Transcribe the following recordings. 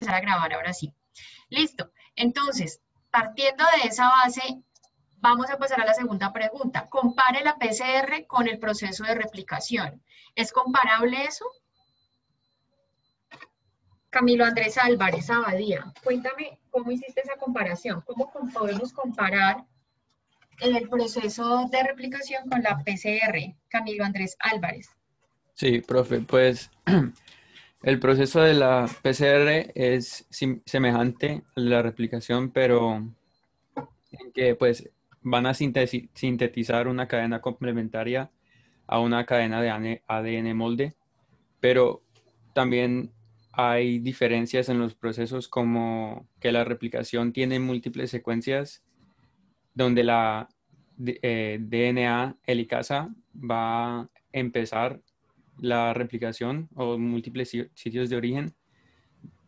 empezar a grabar ahora sí. Listo. Entonces, partiendo de esa base, vamos a pasar a la segunda pregunta. Compare la PCR con el proceso de replicación. ¿Es comparable eso? Camilo Andrés Álvarez Abadía, cuéntame cómo hiciste esa comparación. ¿Cómo podemos comparar el proceso de replicación con la PCR? Camilo Andrés Álvarez. Sí, profe, pues el proceso de la PCR es semejante a la replicación, pero en que pues van a sintetizar una cadena complementaria a una cadena de ADN molde, pero también hay diferencias en los procesos como que la replicación tiene múltiples secuencias donde la DNA helicasa va a empezar la replicación o múltiples sitios de origen,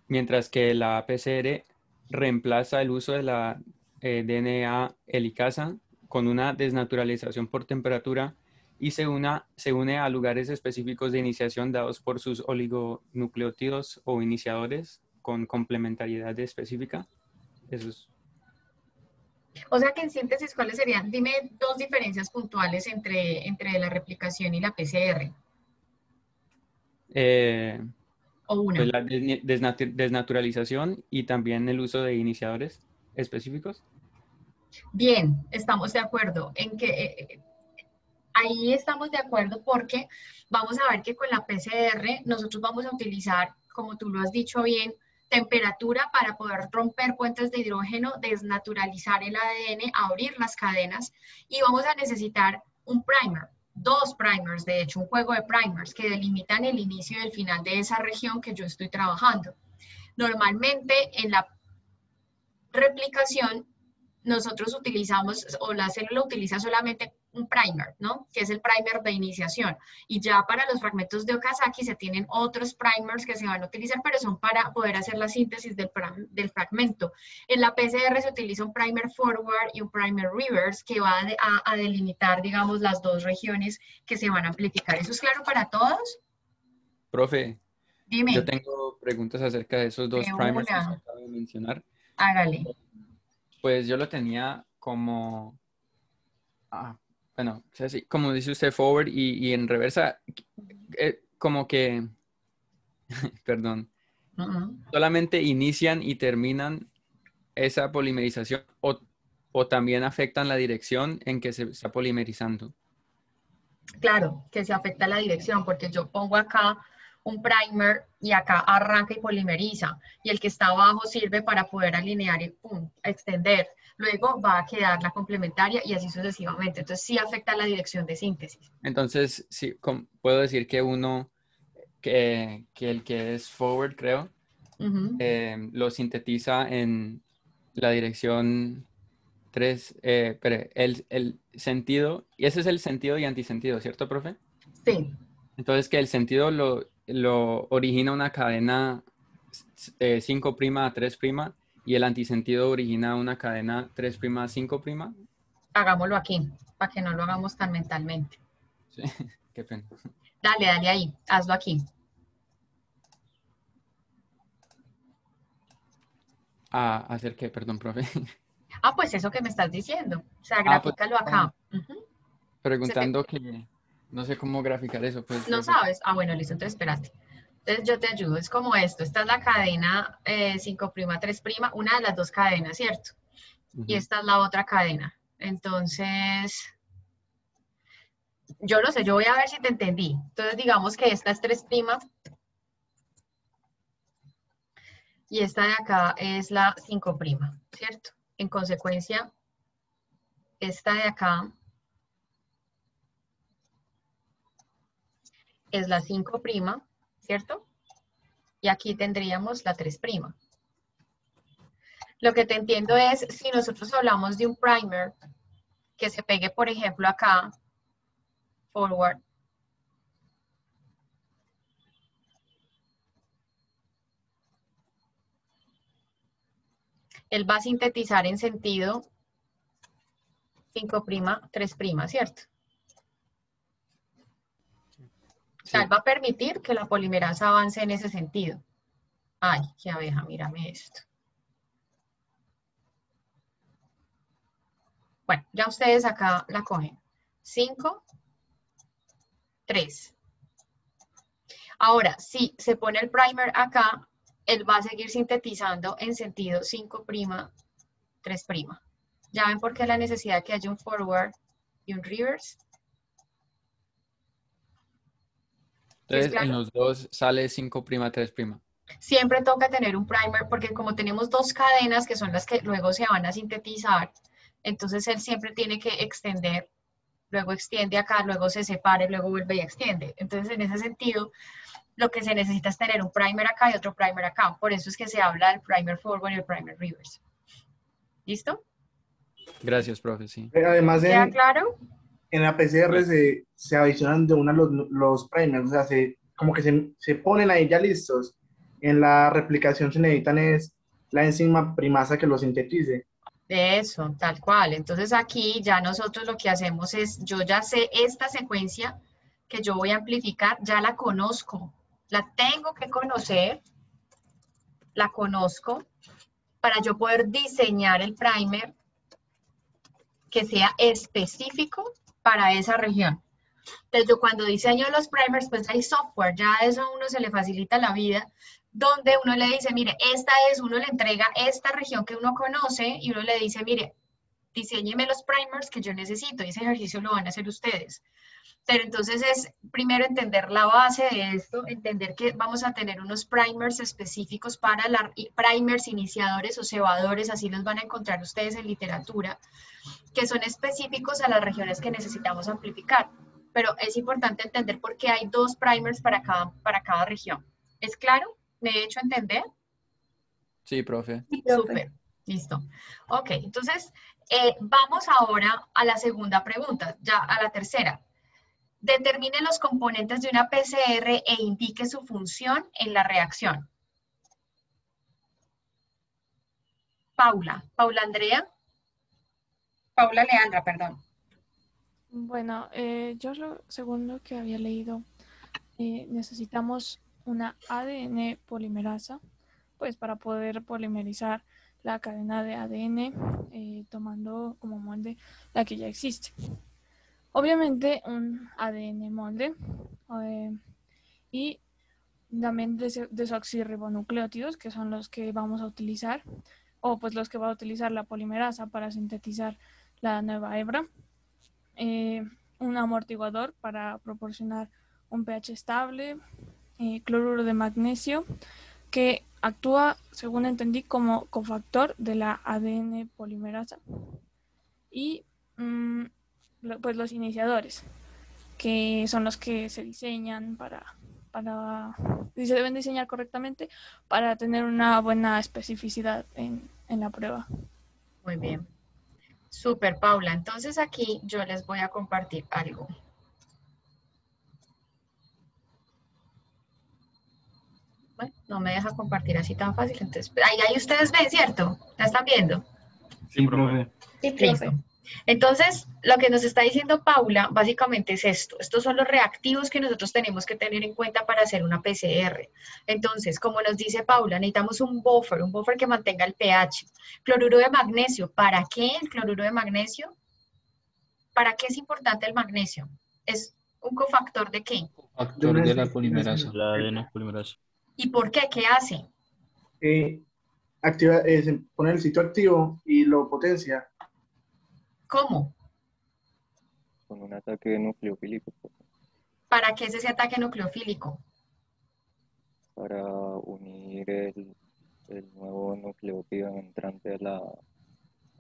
mientras que la PCR reemplaza el uso de la DNA helicasa con una desnaturalización por temperatura y se une a lugares específicos de iniciación dados por sus oligonucleótidos o iniciadores con complementariedad específica. Eso es. O sea que en síntesis, ¿cuáles serían? Dime dos diferencias puntuales entre la replicación y la PCR. O Pues una. la desnaturalización y también el uso de iniciadores específicos. Bien, estamos de acuerdo en que ahí estamos de acuerdo porque vamos a ver que con la PCR nosotros vamos a utilizar, como tú lo has dicho bien, temperatura para poder romper puentes de hidrógeno, desnaturalizar el ADN, abrir las cadenas y vamos a necesitar un primer, dos primers, de hecho, un juego de primers que delimitan el inicio y el final de esa región que yo estoy trabajando. Normalmente en la replicación nosotros utilizamos, o la célula utiliza solamente un primer, ¿no? Que es el primer de iniciación. Y ya para los fragmentos de Okazaki se tienen otros primers que se van a utilizar, pero son para poder hacer la síntesis del fragmento. En la PCR se utiliza un primer forward y un primer reverse que va a delimitar, digamos, las dos regiones que se van a amplificar. ¿Eso es claro para todos? Profe, yo Dime, tengo preguntas acerca de esos dos de primers que usted una, acaba de mencionar. hágale. Pues yo lo tenía como, bueno, o sea, sí, como dice usted, forward y en reversa, como que, perdón, Uh -huh. solamente inician y terminan esa polimerización o también afectan la dirección en que se está polimerizando. Claro, que se afecta la dirección, porque yo pongo acá un primer y acá arranca y polimeriza, y el que está abajo sirve para poder alinear y pum, extender. Luego va a quedar la complementaria y así sucesivamente. Entonces sí afecta la dirección de síntesis. Entonces, sí, puedo decir que que el que es forward, creo, Uh -huh. lo sintetiza en la dirección 3, pero el sentido, y ese es el sentido y antisentido, ¿cierto, profe? Sí, Entonces que el sentido lo origina una cadena 5' a 3' y el antisentido origina una cadena 3' a 5'. hagámoslo aquí, para que no lo hagamos tan mentalmente. Sí, qué pena. Dale, dale ahí, hazlo aquí. ¿Hacer qué? Perdón, profe. Ah, pues eso que me estás diciendo. O sea, Pues grafícalo estaba acá. Uh -huh. preguntando que no sé cómo graficar eso, pues, ¿No profe. sabes? Ah, bueno, listo, entonces espérate. Entonces yo te ayudo, es como esto, esta es la cadena 5', 3', una de las dos cadenas, ¿cierto? Y Ujú. esta es la otra cadena. Entonces, yo no sé, yo voy a ver si te entendí. Entonces digamos que esta es 3' y esta de acá es la 5', ¿cierto? En consecuencia, esta de acá es la 5', ¿cierto? Y aquí tendríamos la 3'. Lo que te entiendo es, si nosotros hablamos de un primer que se pegue, por ejemplo, acá, forward, él va a sintetizar en sentido 5', 3', ¿cierto? O sea, él Sí, va a permitir que la polimerasa avance en ese sentido. Ay, qué abeja, mírame esto. Bueno, ya ustedes acá la cogen. 5, 3. Ahora, si se pone el primer acá, él va a seguir sintetizando en sentido 5', 3'. ¿Ya ven por qué la necesidad que haya un forward y un reverse? ¿Sí es Entonces, en claro? los dos sale 5', 3'. Siempre toca tener un primer porque como tenemos dos cadenas que son las que luego se van a sintetizar, entonces él siempre tiene que extender, luego extiende acá, luego se separe, luego vuelve y extiende. Entonces, en ese sentido, lo que se necesita es tener un primer acá y otro primer acá. Por eso es que se habla del primer forward y el primer reverse. ¿Listo? Gracias, profe, sí. Además, ¿Queda claro? en la PCR Sí. se adicionan de una los primers, o sea, como que se ponen ahí ya listos. En la replicación se necesitan es la enzima primasa que lo sintetice. Eso, tal cual. Entonces aquí ya nosotros lo que hacemos es, yo ya sé esta secuencia que yo voy a amplificar, ya la conozco, la tengo que conocer, la conozco para yo poder diseñar el primer que sea específico para esa región. Entonces yo cuando diseño los primers, pues hay software, ya eso a uno se le facilita la vida, donde uno le dice, mire, esta es, uno le entrega esta región que uno conoce y uno le dice, mire, diseñeme los primers que yo necesito y ese ejercicio lo van a hacer ustedes. Pero entonces es primero entender la base de esto, entender que vamos a tener unos primers específicos para primers iniciadores o cebadores, así los van a encontrar ustedes en literatura, que son específicos a las regiones que necesitamos amplificar. Pero es importante entender por qué hay dos primers para cada región. ¿Es claro? ¿Me he hecho entender? Sí, profe. Sí, profe. Súper, listo. Ok, entonces vamos ahora a la segunda pregunta, ya a la tercera. Determine los componentes de una PCR e indique su función en la reacción. Paula Andrea. Paula Leandra, perdón. Bueno, según lo que había leído, necesitamos una ADN polimerasa, pues para poder polimerizar la cadena de ADN, tomando como molde la que ya existe. Obviamente un ADN molde y también desoxirribonucleótidos, que son los que vamos a utilizar, o pues los que va a utilizar la polimerasa para sintetizar la nueva hebra. Un amortiguador para proporcionar un pH estable, cloruro de magnesio, que actúa, según entendí, como cofactor de la ADN polimerasa. Y pues los iniciadores, que son los que se diseñan se deben diseñar correctamente para tener una buena especificidad en la prueba. Muy bien. Súper, Paula. Entonces aquí yo les voy a compartir algo. Bueno, no me deja compartir así tan fácil. Entonces, ahí ustedes ven, ¿cierto? ¿La están viendo? Sí, profe. Sí, profe. Listo. Entonces, lo que nos está diciendo Paula básicamente es esto. Estos son los reactivos que nosotros tenemos que tener en cuenta para hacer una PCR. Entonces, como nos dice Paula, necesitamos un buffer que mantenga el pH. Cloruro de magnesio. ¿Para qué el cloruro de magnesio? ¿Para qué es importante el magnesio? ¿Es un cofactor de qué? Factor de la polimerasa. La ADN polimerasa. ¿Y por qué? ¿Qué hace? Se pone el sitio activo y lo potencia. ¿Cómo? Con un ataque nucleofílico ¿Para qué es ese ataque nucleofílico? para unir el nuevo nucleótido entrante a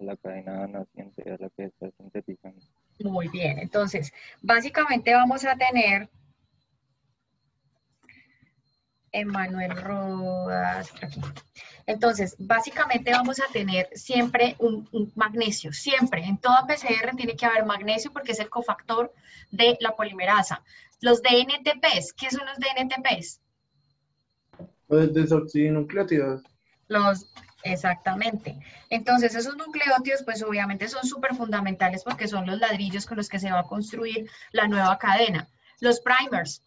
la cadena naciente a la que está sintetizando. Muy bien, entonces, básicamente vamos a tener Emanuel Rodas, aquí. Entonces, básicamente vamos a tener siempre un magnesio, siempre. En toda PCR tiene que haber magnesio porque es el cofactor de la polimerasa. Los DNTPs, ¿qué son los DNTPs? Los desoxirribonucleótidos. Exactamente. Entonces, esos nucleótidos, pues obviamente son súper fundamentales porque son los ladrillos con los que se va a construir la nueva cadena. Los primers,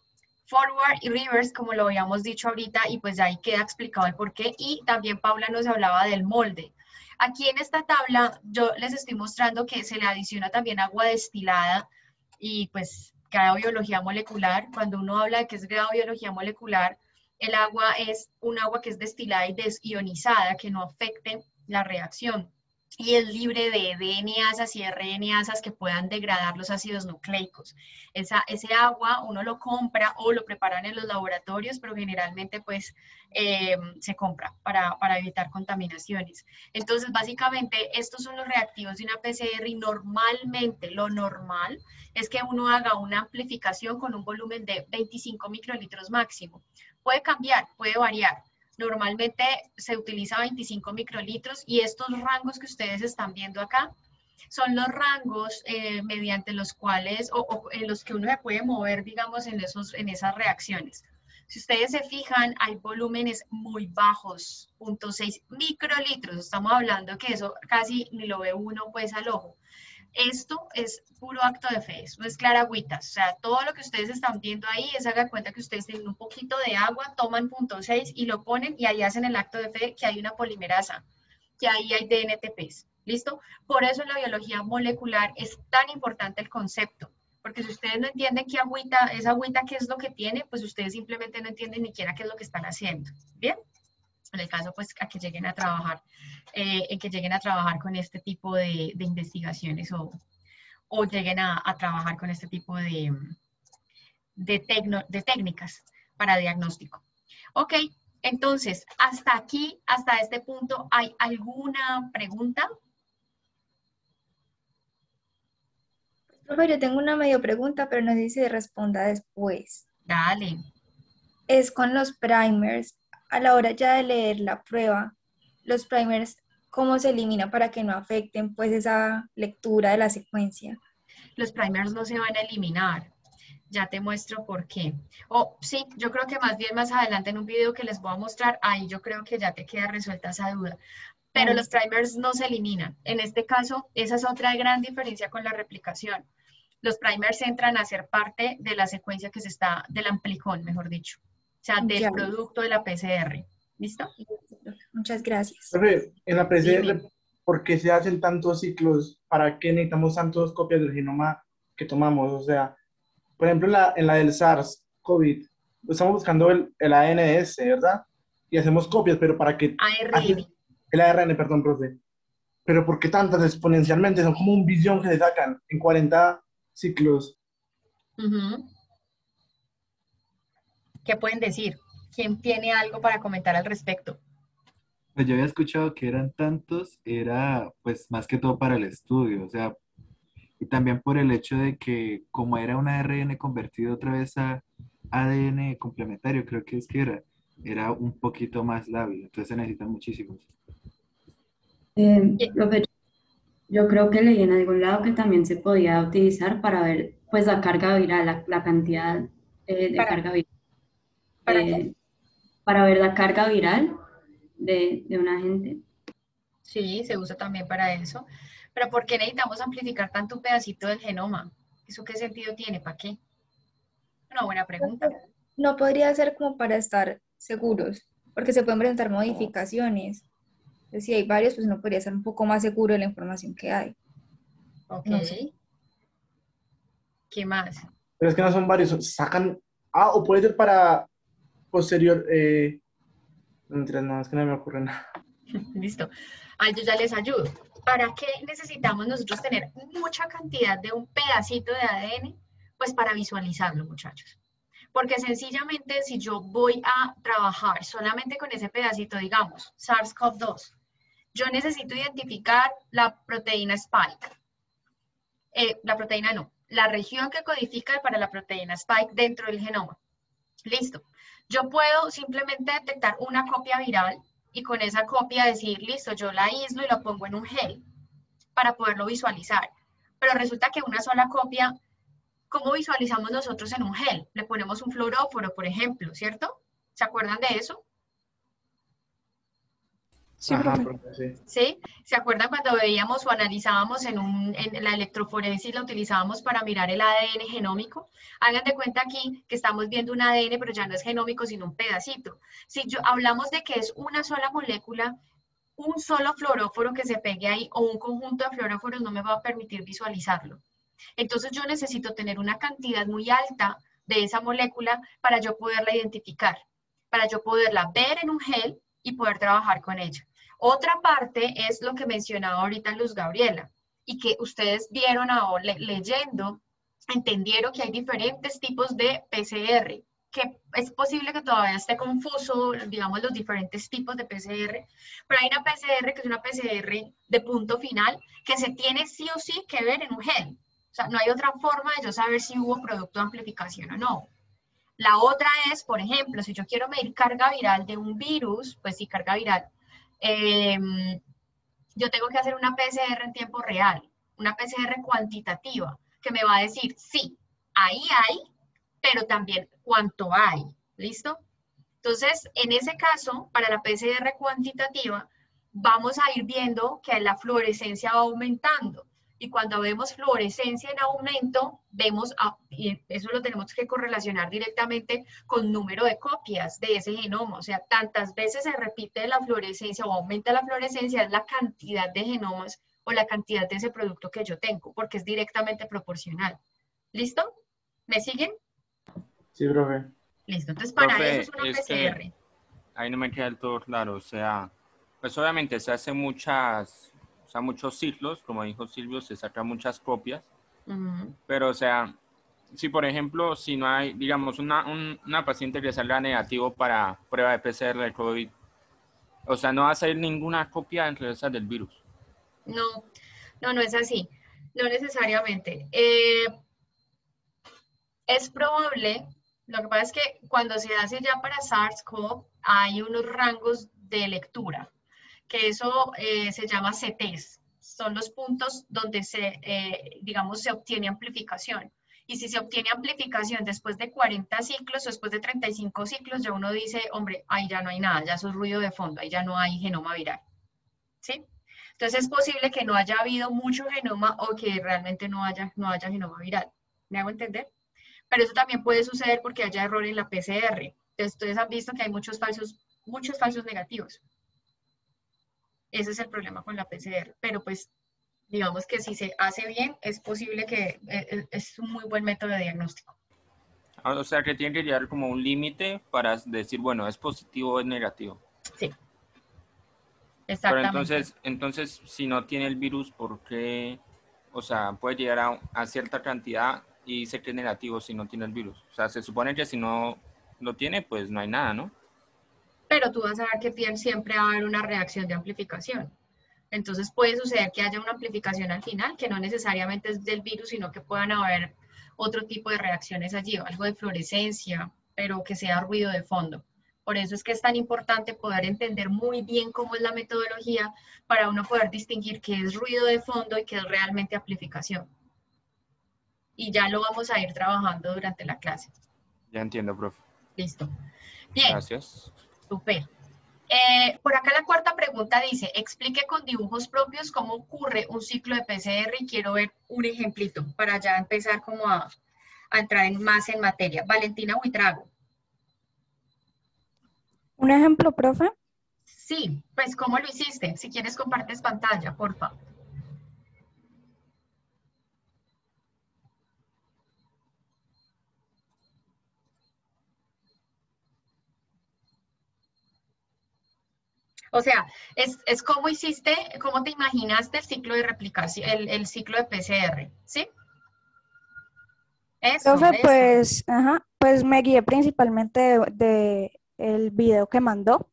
forward y reverse, como lo habíamos dicho ahorita, y pues ahí queda explicado el por qué. Y también Paula nos hablaba del molde. Aquí en esta tabla yo les estoy mostrando que se le adiciona también agua destilada y pues grado de biología molecular. Cuando uno habla de que es grado de biología molecular, el agua es un agua que es destilada y desionizada, que no afecte la reacción. Y es libre de DNAsas y RNasas que puedan degradar los ácidos nucleicos. Ese agua uno lo compra o lo preparan en los laboratorios, pero generalmente pues se compra para evitar contaminaciones. Entonces básicamente estos son los reactivos de una PCR y normalmente lo normal es que uno haga una amplificación con un volumen de 25 microlitros máximo. Puede cambiar, puede variar. Normalmente se utiliza 25 microlitros y estos rangos que ustedes están viendo acá son los rangos mediante los cuales o en los que uno se puede mover, digamos, en esas reacciones. Si ustedes se fijan, hay volúmenes muy bajos, 0.6 microlitros. Estamos hablando que eso casi ni lo ve uno pues al ojo. Esto es puro acto de fe, no es claragüitas. O sea, todo lo que ustedes están viendo ahí es haga cuenta que ustedes tienen un poquito de agua, toman 0.6 y lo ponen y ahí hacen el acto de fe que hay una polimerasa, que ahí hay DNTPs. ¿Listo? Por eso en la biología molecular es tan importante el concepto. Porque si ustedes no entienden qué agüita, esa agüita qué es lo que tiene, pues ustedes simplemente no entienden ni siquiera qué es lo que están haciendo. ¿Bien? En el caso, pues, a que lleguen a trabajar, con este tipo de investigaciones o lleguen a trabajar con este tipo de técnicas para diagnóstico. Ok, entonces, hasta aquí, hasta este punto, ¿hay alguna pregunta? Profe, yo tengo una medio pregunta, pero no sé si se responda después. Dale. Es con los primers. A la hora ya de leer la prueba, los primers, ¿cómo se eliminan para que no afecten pues esa lectura de la secuencia? Los primers no se van a eliminar. Ya te muestro por qué. Sí, yo creo que más bien más adelante en un video que les voy a mostrar, ahí yo creo que ya te queda resuelta esa duda. Pero los primers no se eliminan. En este caso, esa es otra gran diferencia con la replicación. Los primers entran a ser parte de la secuencia que se está, del amplicón, mejor dicho. O sea, del producto de la PCR. ¿Listo? Muchas gracias. Profe, en la PCR, Dime. ¿por qué se hacen tantos ciclos? ¿Para qué necesitamos tantas copias del genoma que tomamos? O sea, por ejemplo, en la del SARS-CoV, estamos buscando el ANS, ¿verdad? Y hacemos copias, pero ¿para qué? ARN. El ARN, perdón, profe. Pero ¿por qué tantas exponencialmente? Son como 1 billón que se sacan en 40 ciclos. ¿Qué pueden decir? ¿Quién tiene algo para comentar al respecto? Pues yo había escuchado que eran tantos, era pues más que todo para el estudio, o sea, y también por el hecho de que como era un ARN convertido otra vez a ADN complementario, creo que es que era un poquito más lábil, entonces se necesitan muchísimos. Profe, yo creo que leí en algún lado que también se podía utilizar para ver pues la carga viral, la cantidad de carga viral. ¿Para qué? Para ver la carga viral de un agente. Sí, se usa también para eso. Pero ¿por qué necesitamos amplificar tanto un pedacito del genoma? ¿Eso qué sentido tiene? ¿Para qué? Una buena pregunta. No podría ser como para estar seguros, porque se pueden presentar modificaciones. Entonces, si hay varios, pues uno podría estar un poco más seguro de la información que hay. Ok. No sé. ¿Qué más? Pero es que no son varios, sacan... o puede ser para posterior... no, es que no me ocurre nada. Listo. Yo ya les ayudo. ¿Para qué necesitamos nosotros tener mucha cantidad de un pedacito de ADN? Pues para visualizarlo, muchachos. Porque sencillamente si yo voy a trabajar solamente con ese pedacito, digamos, SARS-CoV-2, yo necesito identificar la proteína Spike. La proteína no, la región que codifica para la proteína Spike dentro del genoma. Listo. Yo puedo simplemente detectar una copia viral y con esa copia decir, listo, yo la aíslo y la pongo en un gel para poderlo visualizar. Pero resulta que una sola copia, ¿cómo visualizamos nosotros en un gel? Le ponemos un fluoróforo, por ejemplo, ¿cierto? ¿Se acuerdan de eso? Sí, Ajá, profe. profe, sí. ¿Sí? ¿Se acuerdan cuando veíamos o analizábamos en la electroforesis, la utilizábamos para mirar el ADN genómico? Hagan de cuenta aquí que estamos viendo un ADN, pero ya no es genómico, sino un pedacito. Si hablamos de que es una sola molécula, un solo fluoróforo que se pegue ahí o un conjunto de fluoróforos no me va a permitir visualizarlo. Entonces yo necesito tener una cantidad muy alta de esa molécula para yo poderla identificar, para yo poderla ver en un gel y poder trabajar con ella. Otra parte es lo que mencionaba ahorita Luz Gabriela y que ustedes vieron ahora leyendo, entendieron que hay diferentes tipos de PCR, que es posible que todavía esté confuso, digamos, los diferentes tipos de PCR, pero hay una PCR que es una PCR de punto final que se tiene sí o sí que ver en un gel. O sea, no hay otra forma de yo saber si hubo producto de amplificación o no. La otra es, por ejemplo, si yo quiero medir carga viral de un virus, pues sí, carga viral, yo tengo que hacer una PCR en tiempo real, una PCR cuantitativa, que me va a decir, sí, ahí hay, pero también cuánto hay, ¿listo? Entonces, en ese caso, para la PCR cuantitativa, vamos a ir viendo que la fluorescencia va aumentando. Y cuando vemos fluorescencia en aumento, vemos, y eso lo tenemos que correlacionar directamente con número de copias de ese genoma. O sea, tantas veces se repite la fluorescencia o aumenta la fluorescencia, es la cantidad de genomas o la cantidad de ese producto que yo tengo, porque es directamente proporcional. ¿Listo? ¿Me siguen? Sí, profe. Listo. Entonces, para Profe, eso es una es PCR. que ahí no me queda del todo claro. O sea, pues obviamente se hace muchos ciclos, como dijo Silvio, se sacan muchas copias, pero o sea, si por ejemplo, si no hay, digamos, una paciente que salga negativo para prueba de PCR de COVID, o sea, no va a salir ninguna copia entre esas del virus. No, no es así. No necesariamente. Es probable, lo que pasa es que cuando se hace ya para SARS-CoV hay unos rangos de lectura, que eso se llama CTs, son los puntos donde digamos, se obtiene amplificación. Y si se obtiene amplificación después de 40 ciclos o después de 35 ciclos, ya uno dice, hombre, ahí ya no hay nada, ya eso es ruido de fondo, ahí ya no hay genoma viral. ¿Sí? Entonces es posible que no haya habido mucho genoma o que realmente no haya genoma viral. ¿Me hago entender? Pero eso también puede suceder porque haya error en la PCR. Entonces, ustedes han visto que hay muchos falsos negativos. Ese es el problema con la PCR. Pero pues, digamos que si se hace bien, es posible que es un muy buen método de diagnóstico. O sea, que tiene que llegar como un límite para decir, bueno, es positivo o es negativo. Sí. Exactamente. Pero entonces, si no tiene el virus, ¿por qué? O sea, puede llegar a cierta cantidad y dice que es negativo si no tiene el virus. O sea, se supone que si no lo tiene, pues no hay nada, ¿no? Pero tú vas a ver que siempre va a haber una reacción de amplificación. Entonces puede suceder que haya una amplificación al final, que no necesariamente es del virus, sino que puedan haber otro tipo de reacciones allí, algo de fluorescencia, pero que sea ruido de fondo. Por eso es que es tan importante poder entender muy bien cómo es la metodología para uno poder distinguir qué es ruido de fondo y qué es realmente amplificación. Y ya lo vamos a ir trabajando durante la clase. Ya entiendo, profe. Listo. Bien. Gracias. Súper. Por acá la cuarta pregunta dice, explique con dibujos propios cómo ocurre un ciclo de PCR y quiero ver un ejemplito para ya empezar como a entrar más en materia. Valentina Huitrago. ¿Un ejemplo, profe? Sí, pues ¿cómo lo hiciste? Si quieres compartes pantalla, porfa. O sea, es cómo hiciste, cómo te imaginaste el ciclo de replicación, el ciclo de PCR, ¿sí? Eso, Profe, eso. pues me guié principalmente de el video que mandó.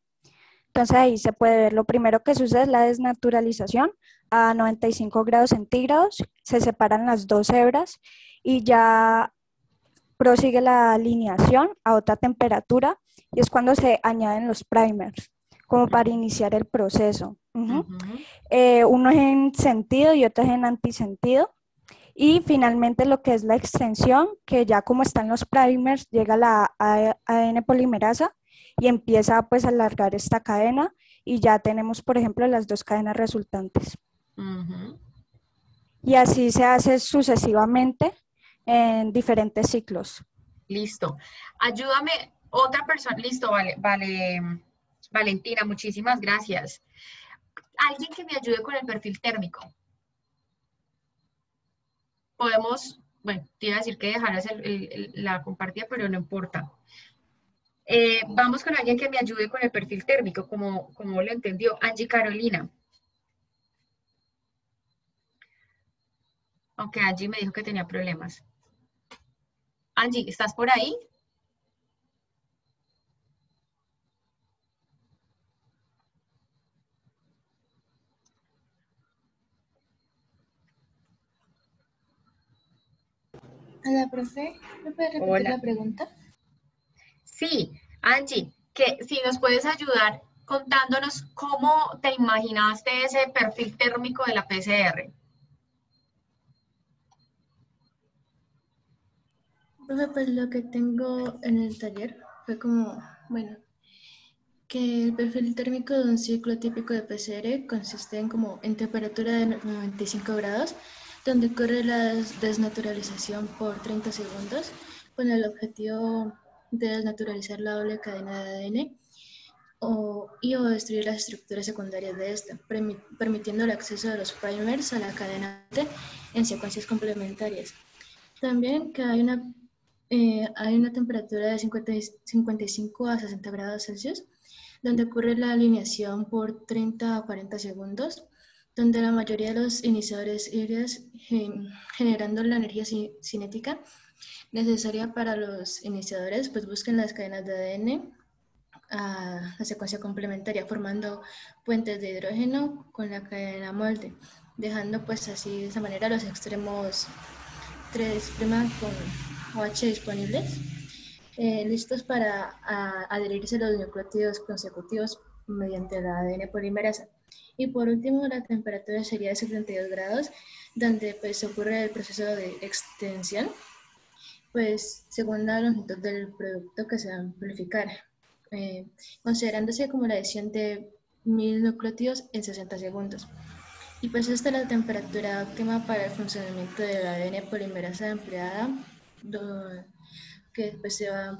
Entonces ahí se puede ver, lo primero que sucede es la desnaturalización a 95 grados centígrados, se separan las dos hebras y ya prosigue la alineación a otra temperatura y es cuando se añaden los primers, como para iniciar el proceso. Uno es en sentido y otro es en antisentido. Y finalmente lo que es la extensión, que ya como están los primers, llega la ADN polimerasa y empieza pues a alargar esta cadena y ya tenemos, por ejemplo, las 2 cadenas resultantes. Ujú. Y así se hace sucesivamente en diferentes ciclos. Listo. Ayúdame, otra persona. Listo, Valentina, muchísimas gracias. Alguien que me ayude con el perfil térmico. Podemos, bueno, te iba a decir que dejaras la compartida, pero no importa. Vamos con alguien que me ayude con el perfil térmico, como lo entendió Angie Carolina. Aunque Angie me dijo que tenía problemas. Angie, ¿estás por ahí? Hola, profe. ¿Me puede repetir Hola. la pregunta? Sí, Angie, que si nos puedes ayudar contándonos cómo te imaginaste ese perfil térmico de la PCR. Profe, pues lo que tengo en el taller fue como, bueno, que el perfil térmico de un ciclo típico de PCR consiste en temperatura de 95 grados, donde ocurre la desnaturalización por 30 segundos, con el objetivo de desnaturalizar la doble cadena de ADN o destruir las estructuras secundarias de esta, permitiendo el acceso de los primers a la cadena en secuencias complementarias. También que hay una temperatura de 55 a 60 grados Celsius, donde ocurre la alineación por 30 a 40 segundos, donde la mayoría de los iniciadores híbridos generando la energía cinética necesaria para los iniciadores, pues busquen las cadenas de ADN a la secuencia complementaria, formando puentes de hidrógeno con la cadena molde, dejando pues así de esa manera los extremos 3' con OH disponibles, listos para adherirse a los nucleótidos consecutivos mediante la ADN polimerasa. Y por último, la temperatura sería de 72 grados, donde pues ocurre el proceso de extensión, pues según la longitud del producto que se va a amplificar, considerándose como la adición de 1000 nucleótidos en 60 segundos. Y pues esta es la temperatura óptima para el funcionamiento de la ADN polimerasa empleada, que pues se va,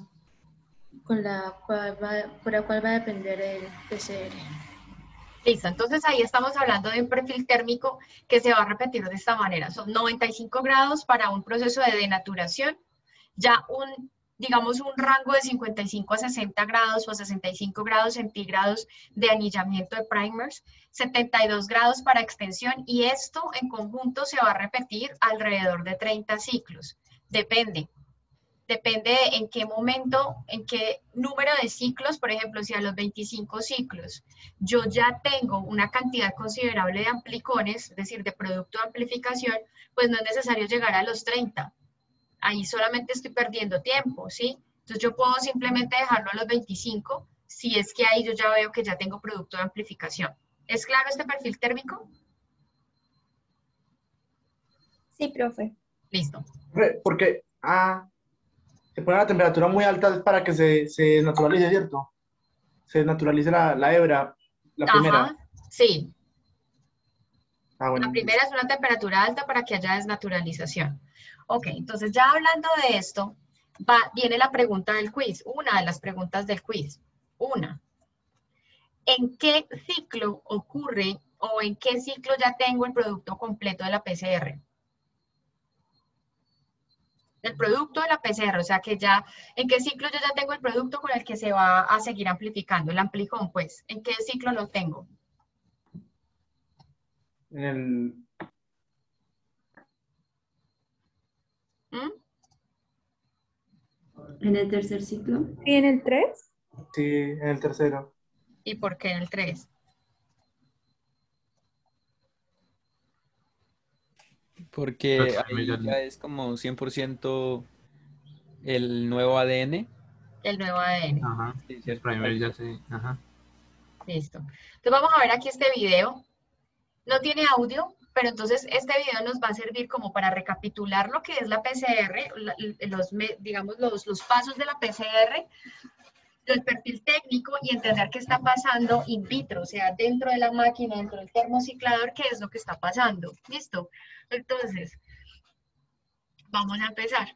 por la cual va a depender el PCR. Listo, entonces ahí estamos hablando de un perfil térmico que se va a repetir de esta manera. Son 95 grados para un proceso de denaturación, ya digamos un rango de 55 a 60 grados o 65 grados centígrados de anillamiento de primers, 72 grados para extensión, y esto en conjunto se va a repetir alrededor de 30 ciclos. Depende en qué momento, en qué número de ciclos. Por ejemplo, si a los 25 ciclos yo ya tengo una cantidad considerable de amplicones, es decir, de producto de amplificación, pues no es necesario llegar a los 30. Ahí solamente estoy perdiendo tiempo, ¿sí? Entonces yo puedo simplemente dejarlo a los 25, si es que ahí yo ya veo que ya tengo producto de amplificación. ¿Es claro este perfil térmico? Sí, profe. Listo. Porque, se pone la temperatura muy alta para que se desnaturalice, ¿cierto? Se desnaturalice la hebra, la primera. Ajá, sí. Bueno. La primera es una temperatura alta para que haya desnaturalización. Ok, entonces ya hablando de esto, viene la pregunta del quiz, una de las preguntas del quiz. ¿En qué ciclo ocurre o en qué ciclo ya tengo el producto completo de la PCR? El producto de la PCR, o sea que ya, ¿en qué ciclo yo ya tengo el producto con el que se va a seguir amplificando? El amplicón, pues, ¿en qué ciclo lo tengo? En el tercer ciclo. ¿Y en el 3? Sí, en el tercero. ¿Y por qué en el 3? Porque ahí ya es como 100% el nuevo ADN. El nuevo ADN. Ajá, sí, el primer ya sé. Ajá. Listo. Entonces vamos a ver aquí este video. No tiene audio, pero entonces este video nos va a servir como para recapitular lo que es la PCR, digamos los pasos de la PCR, el perfil técnico y entender qué está pasando in vitro, o sea, dentro de la máquina, dentro del termociclador, qué es lo que está pasando. ¿Listo? Entonces, vamos a empezar.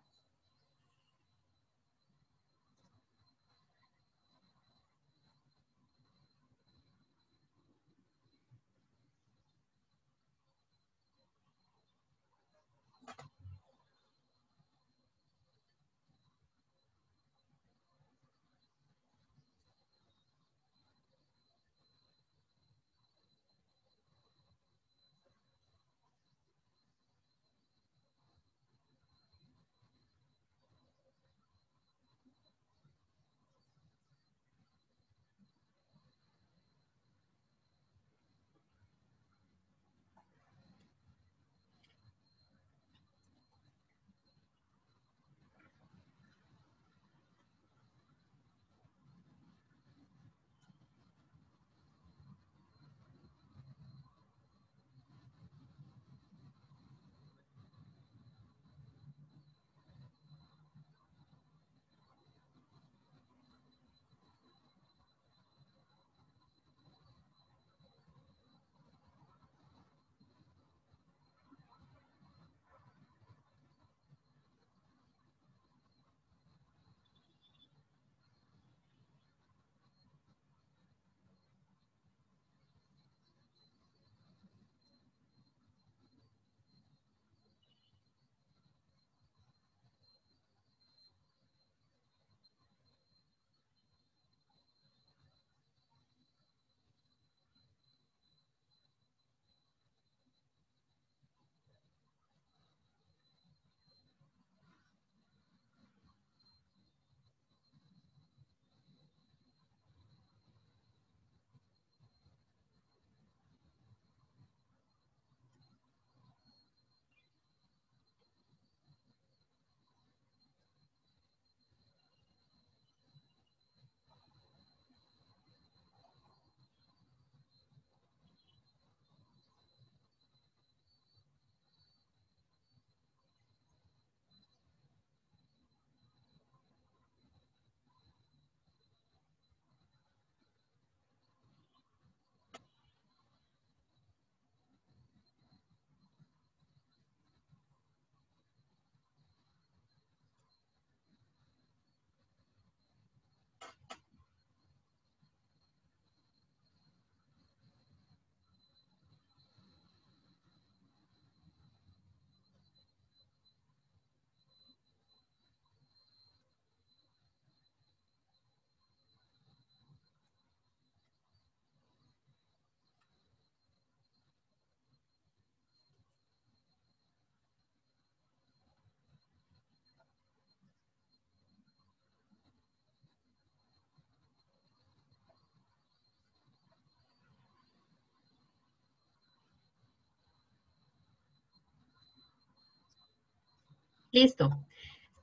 Listo.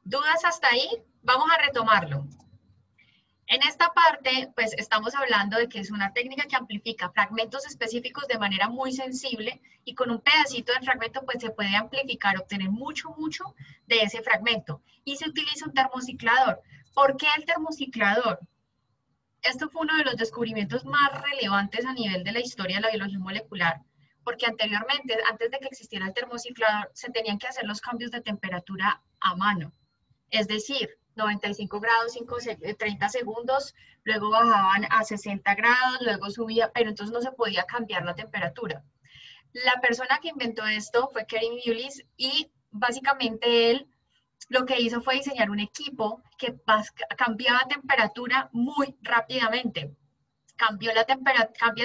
¿Dudas hasta ahí? Vamos a retomarlo. En esta parte, pues estamos hablando de que es una técnica que amplifica fragmentos específicos de manera muy sensible y con un pedacito del fragmento pues se puede amplificar, obtener mucho de ese fragmento. Y se utiliza un termociclador. ¿Por qué el termociclador? Esto fue uno de los descubrimientos más relevantes a nivel de la historia de la biología molecular, porque anteriormente, antes de que existiera el termociclador, se tenían que hacer los cambios de temperatura a mano. Es decir, 95 grados, 30 segundos, luego bajaban a 60 grados, luego subía, pero entonces no se podía cambiar la temperatura. La persona que inventó esto fue Kevin Mullis y básicamente él lo que hizo fue diseñar un equipo que cambiaba temperatura muy rápidamente. Cambia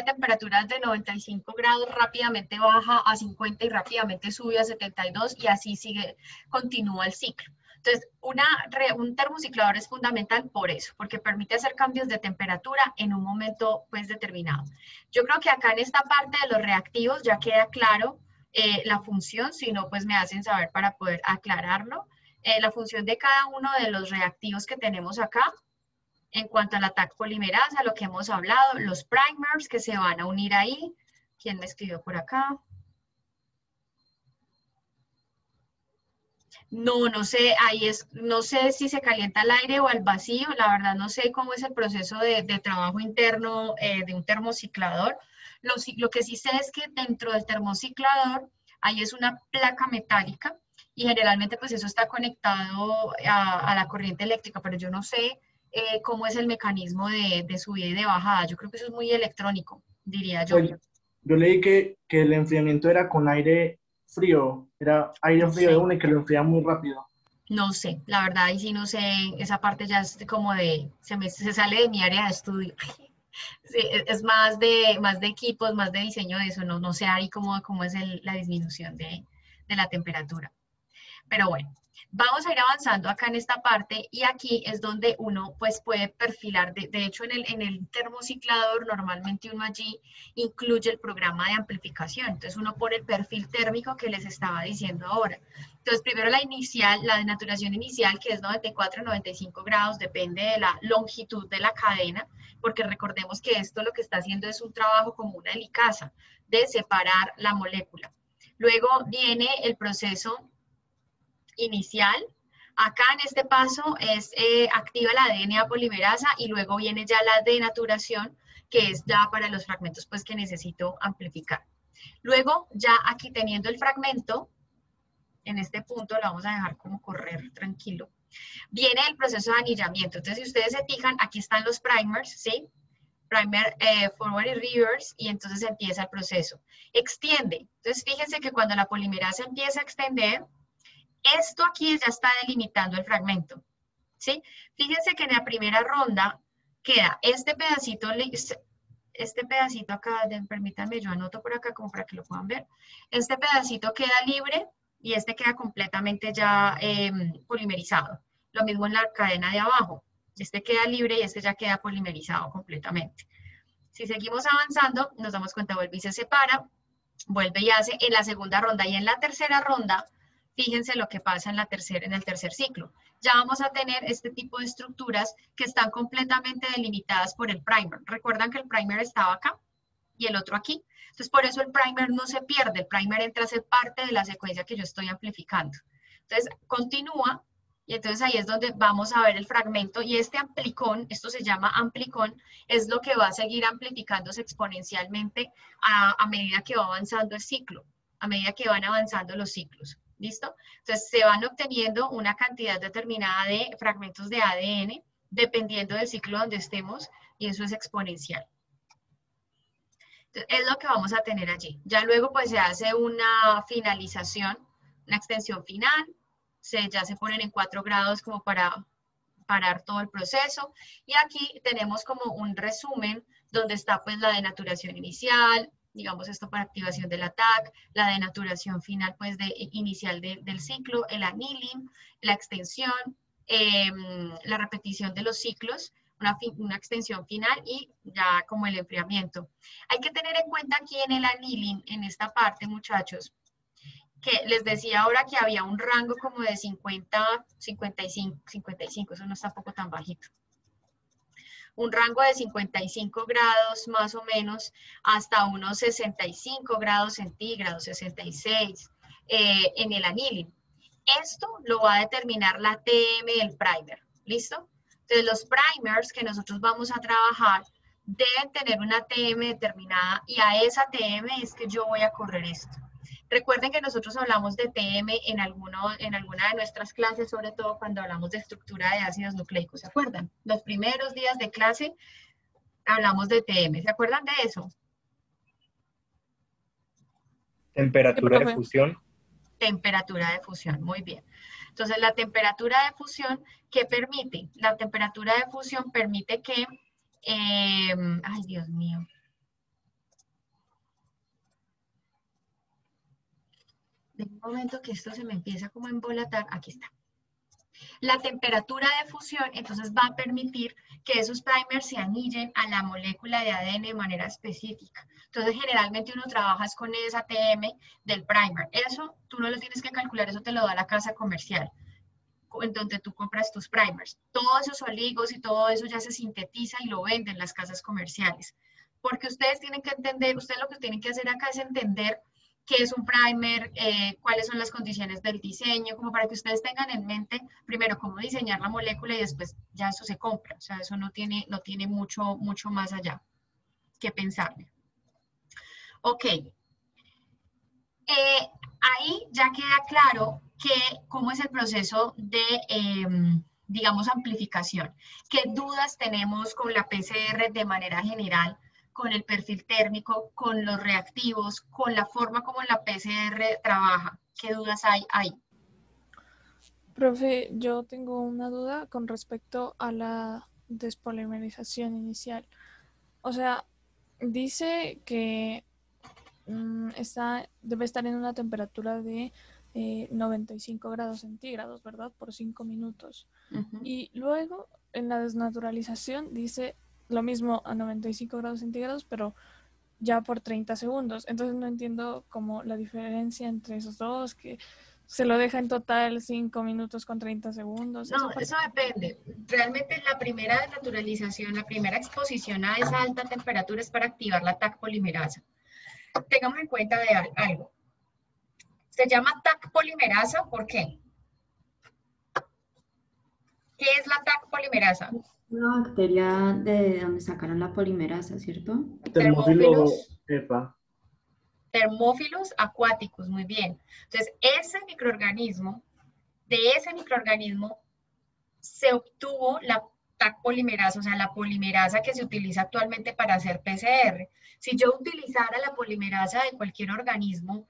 temperaturas de 95 grados, rápidamente baja a 50 y rápidamente sube a 72 y así continúa el ciclo. Entonces, un termociclador es fundamental por eso, porque permite hacer cambios de temperatura en un momento pues determinado. Yo creo que acá en esta parte de los reactivos ya queda claro la función, si no pues me hacen saber para poder aclararlo. La función de cada uno de los reactivos que tenemos acá, en cuanto a la Taq polimerasa, lo que hemos hablado, los primers que se van a unir ahí. ¿Quién me escribió por acá? No sé, no sé si se calienta al aire o al vacío, la verdad no sé cómo es el proceso de trabajo interno de un termociclador. Lo que sí sé es que dentro del termociclador ahí es una placa metálica y generalmente pues eso está conectado a la corriente eléctrica, pero yo no sé cómo es el mecanismo de subida y de bajada. Yo creo que eso es muy electrónico, diría yo. Pues, yo leí que el enfriamiento era con aire frío, era aire No frío de sé. una y que lo enfría muy rápido. No sé, la verdad, y sí no sé, esa parte ya es como se sale de mi área de estudio. Sí, es más de equipos, más de diseño de eso, no sé ahí cómo es la disminución de la temperatura. Pero bueno, vamos a ir avanzando acá en esta parte y aquí es donde uno pues puede perfilar, de hecho en el termociclador normalmente uno allí incluye el programa de amplificación, entonces uno pone el perfil térmico que les estaba diciendo ahora. Entonces primero la denaturación inicial que es 94, 95 grados, depende de la longitud de la cadena, porque recordemos que esto lo que está haciendo es un trabajo como una helicasa de separar la molécula. Luego viene el proceso inicial. Acá en este paso activa la DNA polimerasa y luego viene ya la denaturación, que es ya para los fragmentos pues, que necesito amplificar. Luego, ya aquí teniendo el fragmento, en este punto lo vamos a dejar como correr tranquilo, viene el proceso de anillamiento. Entonces, si ustedes se fijan, aquí están los primers, ¿sí? Primer, forward y reverse, y entonces empieza el proceso. Extiende. Entonces, fíjense que cuando la polimerasa empieza a extender, esto aquí ya está delimitando el fragmento, ¿sí? Fíjense que en la primera ronda queda este pedacito acá, permítanme, yo anoto por acá como para que lo puedan ver. Este pedacito queda libre y este queda completamente ya polimerizado. Lo mismo en la cadena de abajo. Este queda libre y este ya queda polimerizado completamente. Si seguimos avanzando, nos damos cuenta, vuelve y se separa, vuelve y hace en la segunda ronda y en la tercera ronda. Fíjense lo que pasa en el tercer ciclo. Ya vamos a tener este tipo de estructuras que están completamente delimitadas por el primer. Recuerdan que el primer estaba acá y el otro aquí. Entonces, por eso el primer no se pierde. El primer entra a ser parte de la secuencia que yo estoy amplificando. Entonces, continúa y entonces ahí es donde vamos a ver el fragmento y este amplicón, esto se llama amplicón, es lo que va a seguir amplificándose exponencialmente a medida que va avanzando el ciclo, a medida que van avanzando los ciclos. ¿Listo? Entonces se van obteniendo una cantidad determinada de fragmentos de ADN dependiendo del ciclo donde estemos y eso es exponencial. Entonces, es lo que vamos a tener allí. Ya luego pues se hace una finalización, una extensión final, ya se ponen en 4 grados como para parar todo el proceso y aquí tenemos como un resumen donde está pues la denaturación inicial, digamos esto para activación del ATAC, la denaturación final pues inicial del ciclo, el annealing, la extensión, la repetición de los ciclos, una extensión final y ya como el enfriamiento. Hay que tener en cuenta aquí en el annealing, en esta parte muchachos, que les decía ahora que había un rango como de 50, 55, eso no está poco tan bajito. Un rango de 55 grados más o menos hasta unos 65 grados centígrados, 66 en el annealing. Esto lo va a determinar la TM del primer, ¿listo? Entonces los primers que nosotros vamos a trabajar deben tener una TM determinada y a esa TM es que yo voy a correr esto. Recuerden que nosotros hablamos de TM en alguna de nuestras clases, sobre todo cuando hablamos de estructura de ácidos nucleicos, ¿se acuerdan? Los primeros días de clase hablamos de TM, ¿se acuerdan de eso? Temperatura de fusión. Temperatura de fusión, muy bien. Entonces, la temperatura de fusión, ¿qué permite? La temperatura de fusión permite que, ay Dios mío, de un momento que esto se me empieza como a embolatar, aquí está. La temperatura de fusión, entonces, va a permitir que esos primers se anillen a la molécula de ADN de manera específica. Entonces, generalmente uno trabaja con esa TM del primer. Eso tú no lo tienes que calcular, eso te lo da la casa comercial, en donde tú compras tus primers. Todos esos oligos y todo eso ya se sintetiza y lo venden las casas comerciales. Porque ustedes tienen que entender, ustedes lo que tienen que hacer acá es entender qué es un primer, cuáles son las condiciones del diseño, como para que ustedes tengan en mente primero cómo diseñar la molécula y después ya eso se compra. O sea, eso no tiene mucho más allá que pensarle. Ok. Ahí ya queda claro cómo es el proceso de, digamos, amplificación. ¿Qué dudas tenemos con la PCR de manera general, con el perfil térmico, con los reactivos, con la forma como la PCR trabaja? ¿Qué dudas hay ahí? Profe, yo tengo una duda con respecto a la despolimerización inicial. O sea, dice que debe estar en una temperatura de 95 grados centígrados, ¿verdad? Por 5 minutos. Y luego en la desnaturalización dice lo mismo a 95 grados centígrados, pero ya por 30 segundos. Entonces no entiendo como la diferencia entre esos dos, que se lo deja en total 5 minutos con 30 segundos. No, eso depende. Realmente la primera desnaturalización, la primera exposición a esa alta temperatura es para activar la Taq polimerasa. Tengamos en cuenta de algo. Se llama Taq polimerasa, ¿por qué? ¿Qué es la Taq polimerasa? Una bacteria de donde sacaron la polimerasa, ¿cierto? Termófilos. Termófilos acuáticos, muy bien. Entonces, de ese microorganismo se obtuvo la Taq polimerasa, o sea, la polimerasa que se utiliza actualmente para hacer PCR. Si yo utilizara la polimerasa de cualquier organismo,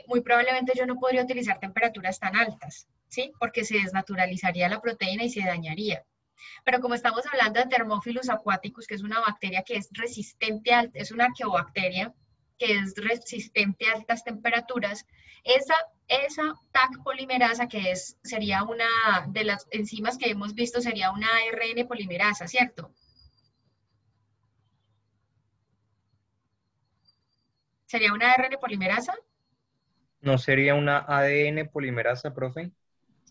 muy probablemente yo no podría utilizar temperaturas tan altas, ¿sí? Porque se desnaturalizaría la proteína y se dañaría. Pero como estamos hablando de Thermophilus aquaticus, que es una bacteria que es resistente a, es una arqueobacteria, que es resistente a altas temperaturas, esa Taq polimerasa, que sería una de las enzimas que hemos visto, sería una ARN polimerasa, ¿cierto? ¿Sería una ARN polimerasa? ¿No sería una ADN polimerasa, profe?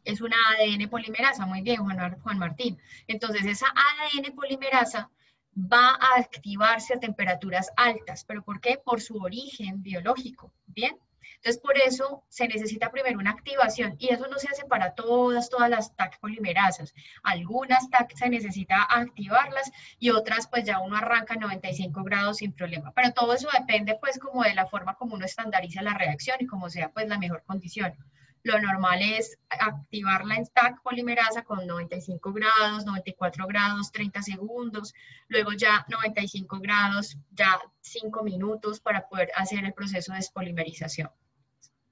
Es una ADN polimerasa, muy bien, Juan Martín. Entonces, esa ADN polimerasa va a activarse a temperaturas altas. ¿Pero por qué? Por su origen biológico, ¿bien? Entonces, por eso se necesita primero una activación, y eso no se hace para todas las Taq polimerasas. Algunas Taq se necesita activarlas y otras pues ya uno arranca a 95 grados sin problema. Pero todo eso depende pues como de la forma como uno estandariza la reacción y como sea pues la mejor condición. Lo normal es activarla en Taq polimerasa con 95 grados, 94 grados, 30 segundos, luego ya 95 grados, ya 5 minutos para poder hacer el proceso de despolimerización.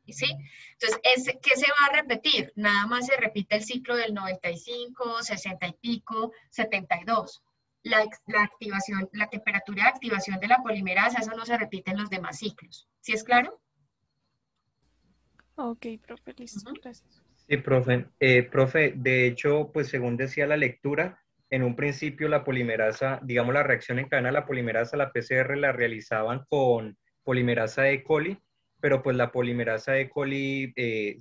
¿Sí? Entonces, ¿qué se va a repetir? Nada más se repite el ciclo del 95, 60 y pico, 72. La activación, la temperatura de activación de la polimerasa, eso no se repite en los demás ciclos. ¿Sí es claro? Ok, profe, listo, gracias. Sí, profe. Profe, de hecho, pues según decía la lectura, en un principio la polimerasa, digamos la reacción en cadena de la polimerasa, la PCR la realizaban con polimerasa E. coli, pero pues la polimerasa E. coli,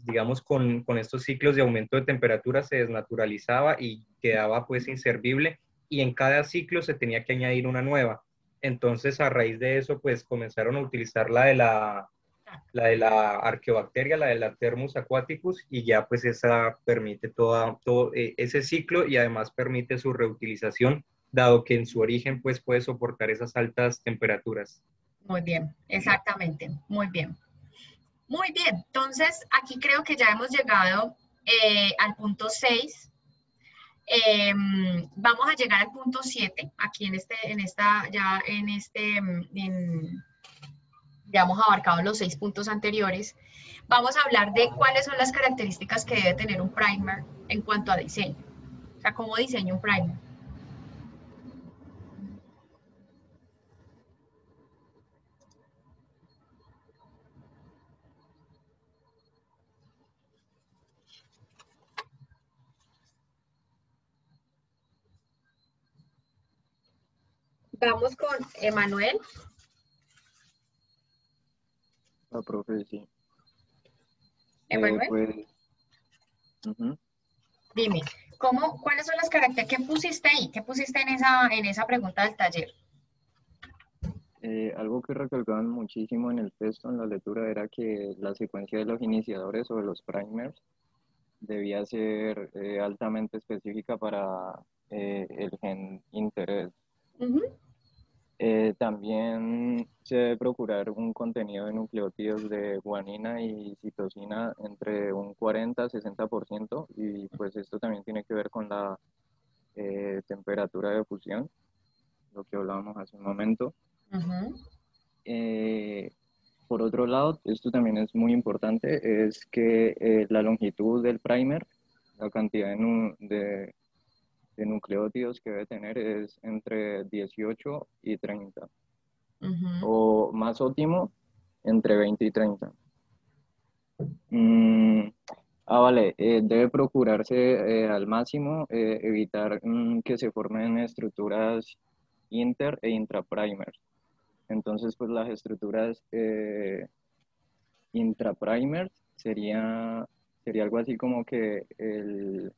digamos con estos ciclos de aumento de temperatura se desnaturalizaba y quedaba pues inservible, y en cada ciclo se tenía que añadir una nueva. Entonces, a raíz de eso, pues comenzaron a utilizar la de la arqueobacteria, la de la Thermus aquaticus, y ya pues esa permite todo ese ciclo, y además permite su reutilización, dado que en su origen pues puede soportar esas altas temperaturas. Muy bien, exactamente, muy bien. Muy bien, entonces aquí creo que ya hemos llegado al punto 6. Vamos a llegar al punto 7, aquí ya hemos abarcado los 6 puntos anteriores. Vamos a hablar de cuáles son las características que debe tener un primer en cuanto a diseño. O sea, ¿cómo diseño un primer? Vamos con Emanuel. La profe, sí. Emanuel. Dime, ¿cuáles son las características? ¿Qué pusiste ahí? ¿Qué pusiste en esa pregunta del taller? Algo que recalcaban muchísimo en el texto, en la lectura, era que la secuencia de los iniciadores o de los primers debía ser altamente específica para el gen interés. También se debe procurar un contenido de nucleótidos de guanina y citosina entre un 40-60%, y pues esto también tiene que ver con la temperatura de fusión, lo que hablábamos hace un momento. Por otro lado, esto también es muy importante, es que la longitud del primer, la cantidad de nucleótidos que debe tener es entre 18 y 30. O más óptimo, entre 20 y 30. Vale, debe procurarse al máximo evitar que se formen estructuras inter e intraprimers. Entonces, pues las estructuras intraprimers sería algo así como que el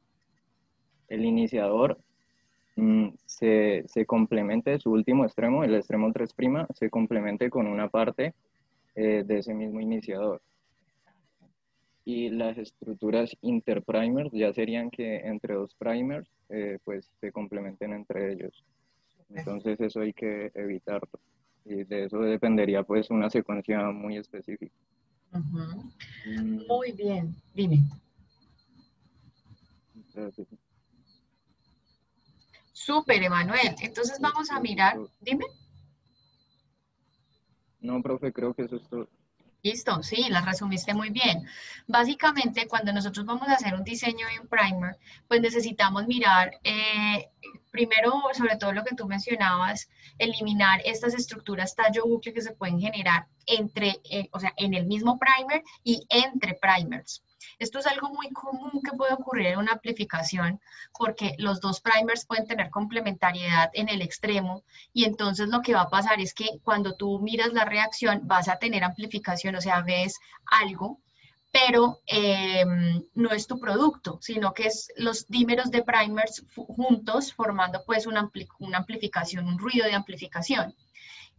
iniciador se complemente, su último extremo, el extremo 3', se complemente con una parte de ese mismo iniciador. Y las estructuras interprimers ya serían que entre dos primers pues se complementen entre ellos. Entonces eso hay que evitarlo. Y de eso dependería pues una secuencia muy específica. Muy bien, dime. Gracias. Súper, Emanuel. Entonces vamos a mirar, dime. No, profe, creo que eso es todo. Listo, sí, la resumiste muy bien. Básicamente, cuando nosotros vamos a hacer un diseño de un primer, pues necesitamos mirar, primero, sobre todo lo que tú mencionabas, eliminar estas estructuras tallo bucle que se pueden generar entre, o sea, en el mismo primer y entre primers. Esto es algo muy común que puede ocurrir en una amplificación porque los dos primers pueden tener complementariedad en el extremo y entonces lo que va a pasar es que cuando tú miras la reacción vas a tener amplificación, o sea, ves algo, pero no es tu producto, sino que es los dímeros de primers juntos formando pues una amplificación, un ruido de amplificación.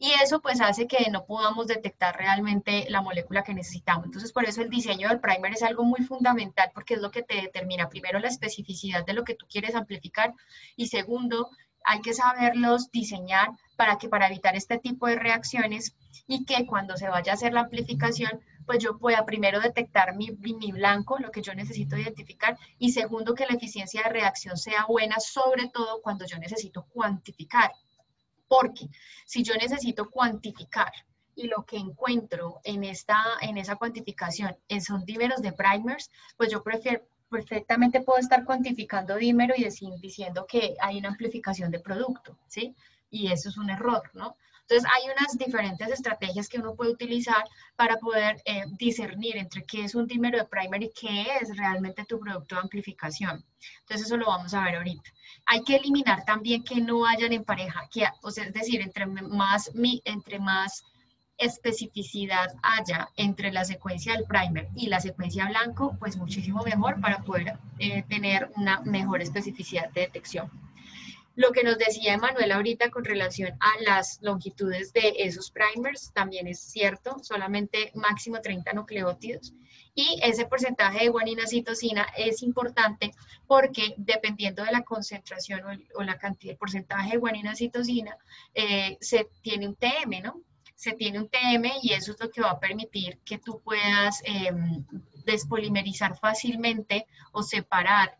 Y eso pues hace que no podamos detectar realmente la molécula que necesitamos. Entonces por eso el diseño del primer es algo muy fundamental porque es lo que te determina primero la especificidad de lo que tú quieres amplificar y segundo, hay que saberlos diseñar para evitar este tipo de reacciones y que cuando se vaya a hacer la amplificación pues yo pueda primero detectar mi blanco, lo que yo necesito identificar, y segundo que la eficiencia de reacción sea buena, sobre todo cuando yo necesito cuantificar. Porque si yo necesito cuantificar y lo que encuentro en esa cuantificación son dímeros de primers, pues yo perfectamente puedo estar cuantificando dímero y diciendo que hay una amplificación de producto, ¿sí? Y eso es un error, ¿no? Entonces hay unas diferentes estrategias que uno puede utilizar para poder discernir entre qué es un dímero de primer y qué es realmente tu producto de amplificación. Entonces eso lo vamos a ver ahorita. Hay que eliminar también que no vayan en pareja, o sea, es decir, entre más especificidad haya entre la secuencia del primer y la secuencia blanco, pues muchísimo mejor para poder tener una mejor especificidad de detección. Lo que nos decía Emanuel ahorita con relación a las longitudes de esos primers también es cierto, solamente máximo 30 nucleótidos. Y ese porcentaje de guanina citosina es importante porque dependiendo de la concentración o la cantidad, el porcentaje de guanina citosina, se tiene un TM, ¿no? Se tiene un TM y eso es lo que va a permitir que tú puedas despolimerizar fácilmente o separar,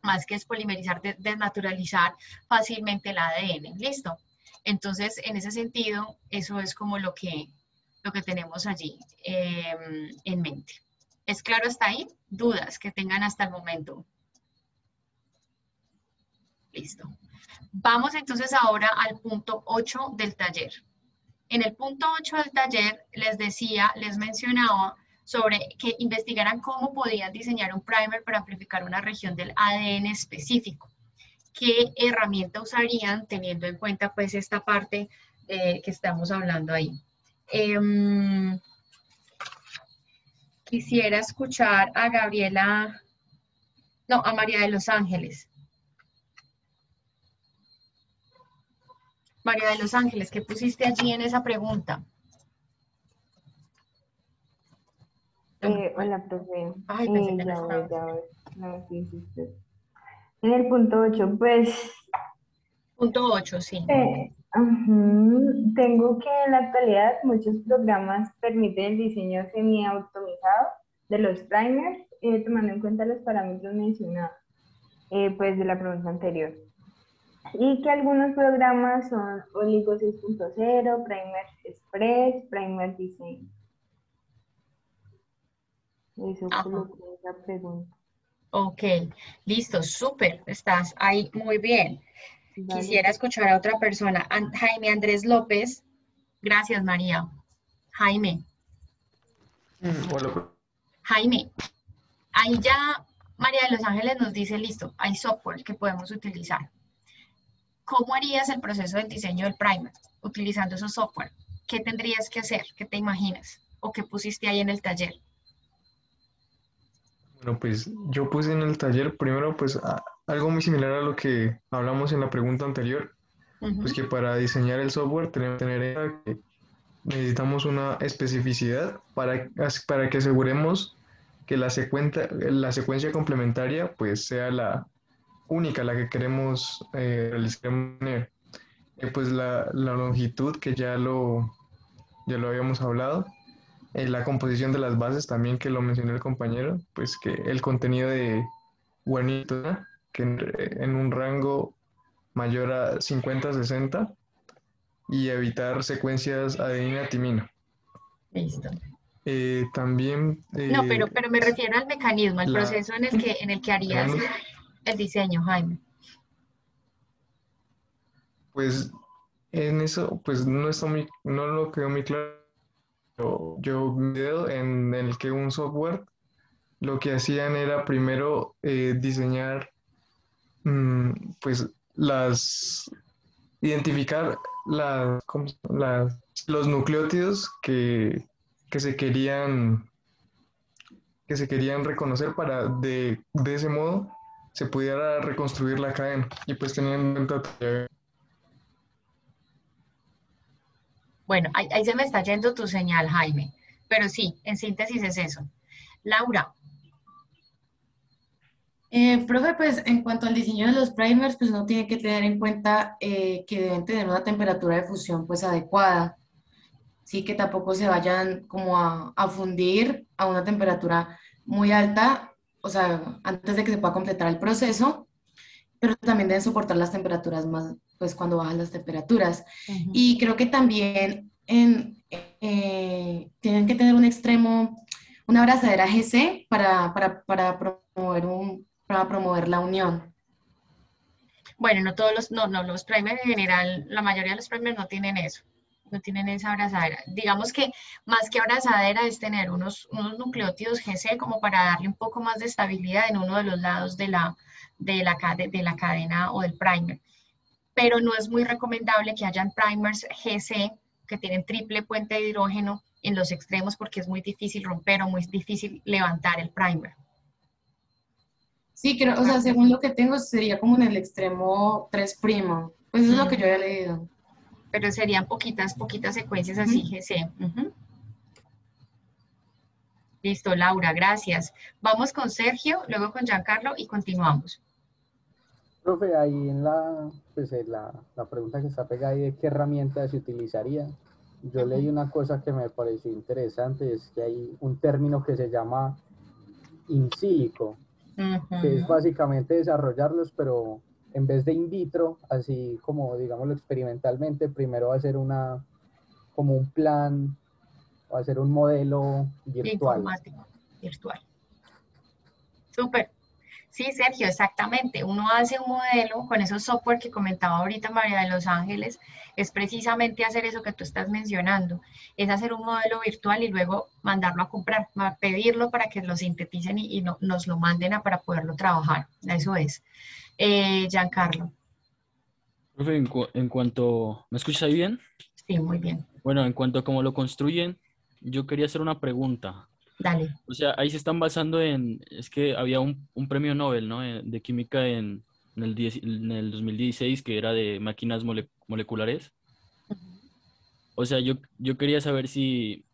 más que despolimerizar, desnaturalizar fácilmente el ADN. ¿Listo? Entonces, en ese sentido, eso es como lo que tenemos allí en mente. ¿Es claro hasta ahí? ¿Dudas que tengan hasta el momento? Listo. Vamos entonces ahora al punto 8 del taller. En el punto 8 del taller les mencionaba sobre que investigaran cómo podían diseñar un primer para amplificar una región del ADN específico. ¿Qué herramienta usarían teniendo en cuenta pues esta parte que estamos hablando ahí? Quisiera escuchar a a María de Los Ángeles. María de los Ángeles, ¿qué pusiste allí en esa pregunta? Hola, profe. Ay, pensé que no Ya voy, estaba. ya voy. No, sí, sí, sí. En el punto 8, pues, Punto 8, sí. tengo que en la actualidad muchos programas permiten el diseño semi-automizado de los primers, tomando en cuenta los parámetros mencionados, pues, de la pregunta anterior. Y que algunos programas son Oligo 6.0, Primer Express, Primer Design. Eso coloqué en la pregunta. Ok, listo, súper, estás ahí muy bien. Vale. Quisiera escuchar a otra persona. Jaime Andrés López. Gracias, María. Jaime. Hola. Jaime, ahí ya María de los Ángeles nos dice, listo, hay software que podemos utilizar. ¿Cómo harías el proceso del diseño del primer utilizando esos software? ¿Qué tendrías que hacer? ¿Qué te imaginas? ¿O qué pusiste ahí en el taller? Bueno, pues yo puse en el taller primero pues algo muy similar a lo que hablamos en la pregunta anterior, pues que para diseñar el software tenemos que tener en cuenta que necesitamos una especificidad para que aseguremos que la secuencia complementaria pues sea la única, la que queremos realizar. Pues la longitud que ya lo habíamos hablado, la composición de las bases también que lo mencionó el compañero, pues que el contenido de guanito que en un rango mayor a 50-60 y evitar secuencias adenina-timina. Listo. También... No, pero me refiero al mecanismo, al proceso en el que harías el diseño, Jaime. Pues en eso, pues no lo quedó muy claro. Yo vi un video en el que un software lo que hacían era primero diseñar, pues identificar los nucleótidos que se querían reconocer para de ese modo se pudiera reconstruir la cadena y pues teniendo en cuenta. Bueno, ahí se me está yendo tu señal, Jaime, pero sí, en síntesis es eso. Laura. Profe, pues en cuanto al diseño de los primers, pues uno tiene que tener en cuenta que deben tener una temperatura de fusión pues adecuada, sí, que tampoco se vayan como a fundir a una temperatura muy alta, o sea, antes de que se pueda completar el proceso, pero también deben soportar las temperaturas más, pues cuando bajan las temperaturas. Y creo que también tienen que tener un extremo, una abrazadera GC para promover la unión. Bueno, no todos los primers en general, la mayoría de los primers no tienen eso, no tienen esa abrazadera. Digamos que más que abrazadera es tener unos nucleótidos GC como para darle un poco más de estabilidad en uno de los lados de la cadena o del primer. Pero no es muy recomendable que hayan primers GC que tienen triple puente de hidrógeno en los extremos porque es muy difícil romper o muy difícil levantar el primer. Sí, creo, o sea, según lo que tengo sería como en el extremo 3', pues eso es lo que yo había leído. Pero serían poquitas secuencias así GC. Listo, Laura, gracias. Vamos con Sergio, luego con Giancarlo y continuamos. Profe, ahí en la pregunta que está pegada ahí de qué herramienta se utilizaría, yo leí una cosa que me pareció interesante, es que hay un término que se llama in silico, que es básicamente desarrollarlos, pero en vez de in vitro, así como digámoslo experimentalmente, primero hacer como un plan o hacer un modelo virtual. Informático, virtual. Súper. Sí, Sergio, exactamente. Uno hace un modelo con esos software que comentaba ahorita María de los Ángeles, es precisamente hacer eso que tú estás mencionando, es hacer un modelo virtual y luego mandarlo a comprar, pedirlo para que lo sinteticen y nos lo manden para poderlo trabajar. Eso es. Giancarlo. Profe, en cuanto... ¿Me escuchas ahí bien? Sí, muy bien. Bueno, en cuanto a cómo lo construyen, yo quería hacer una pregunta. Dale. O sea, ahí se están basando es que había un premio Nobel, ¿no? De química en en el 2016, que era de máquinas moleculares. O sea, yo quería saber si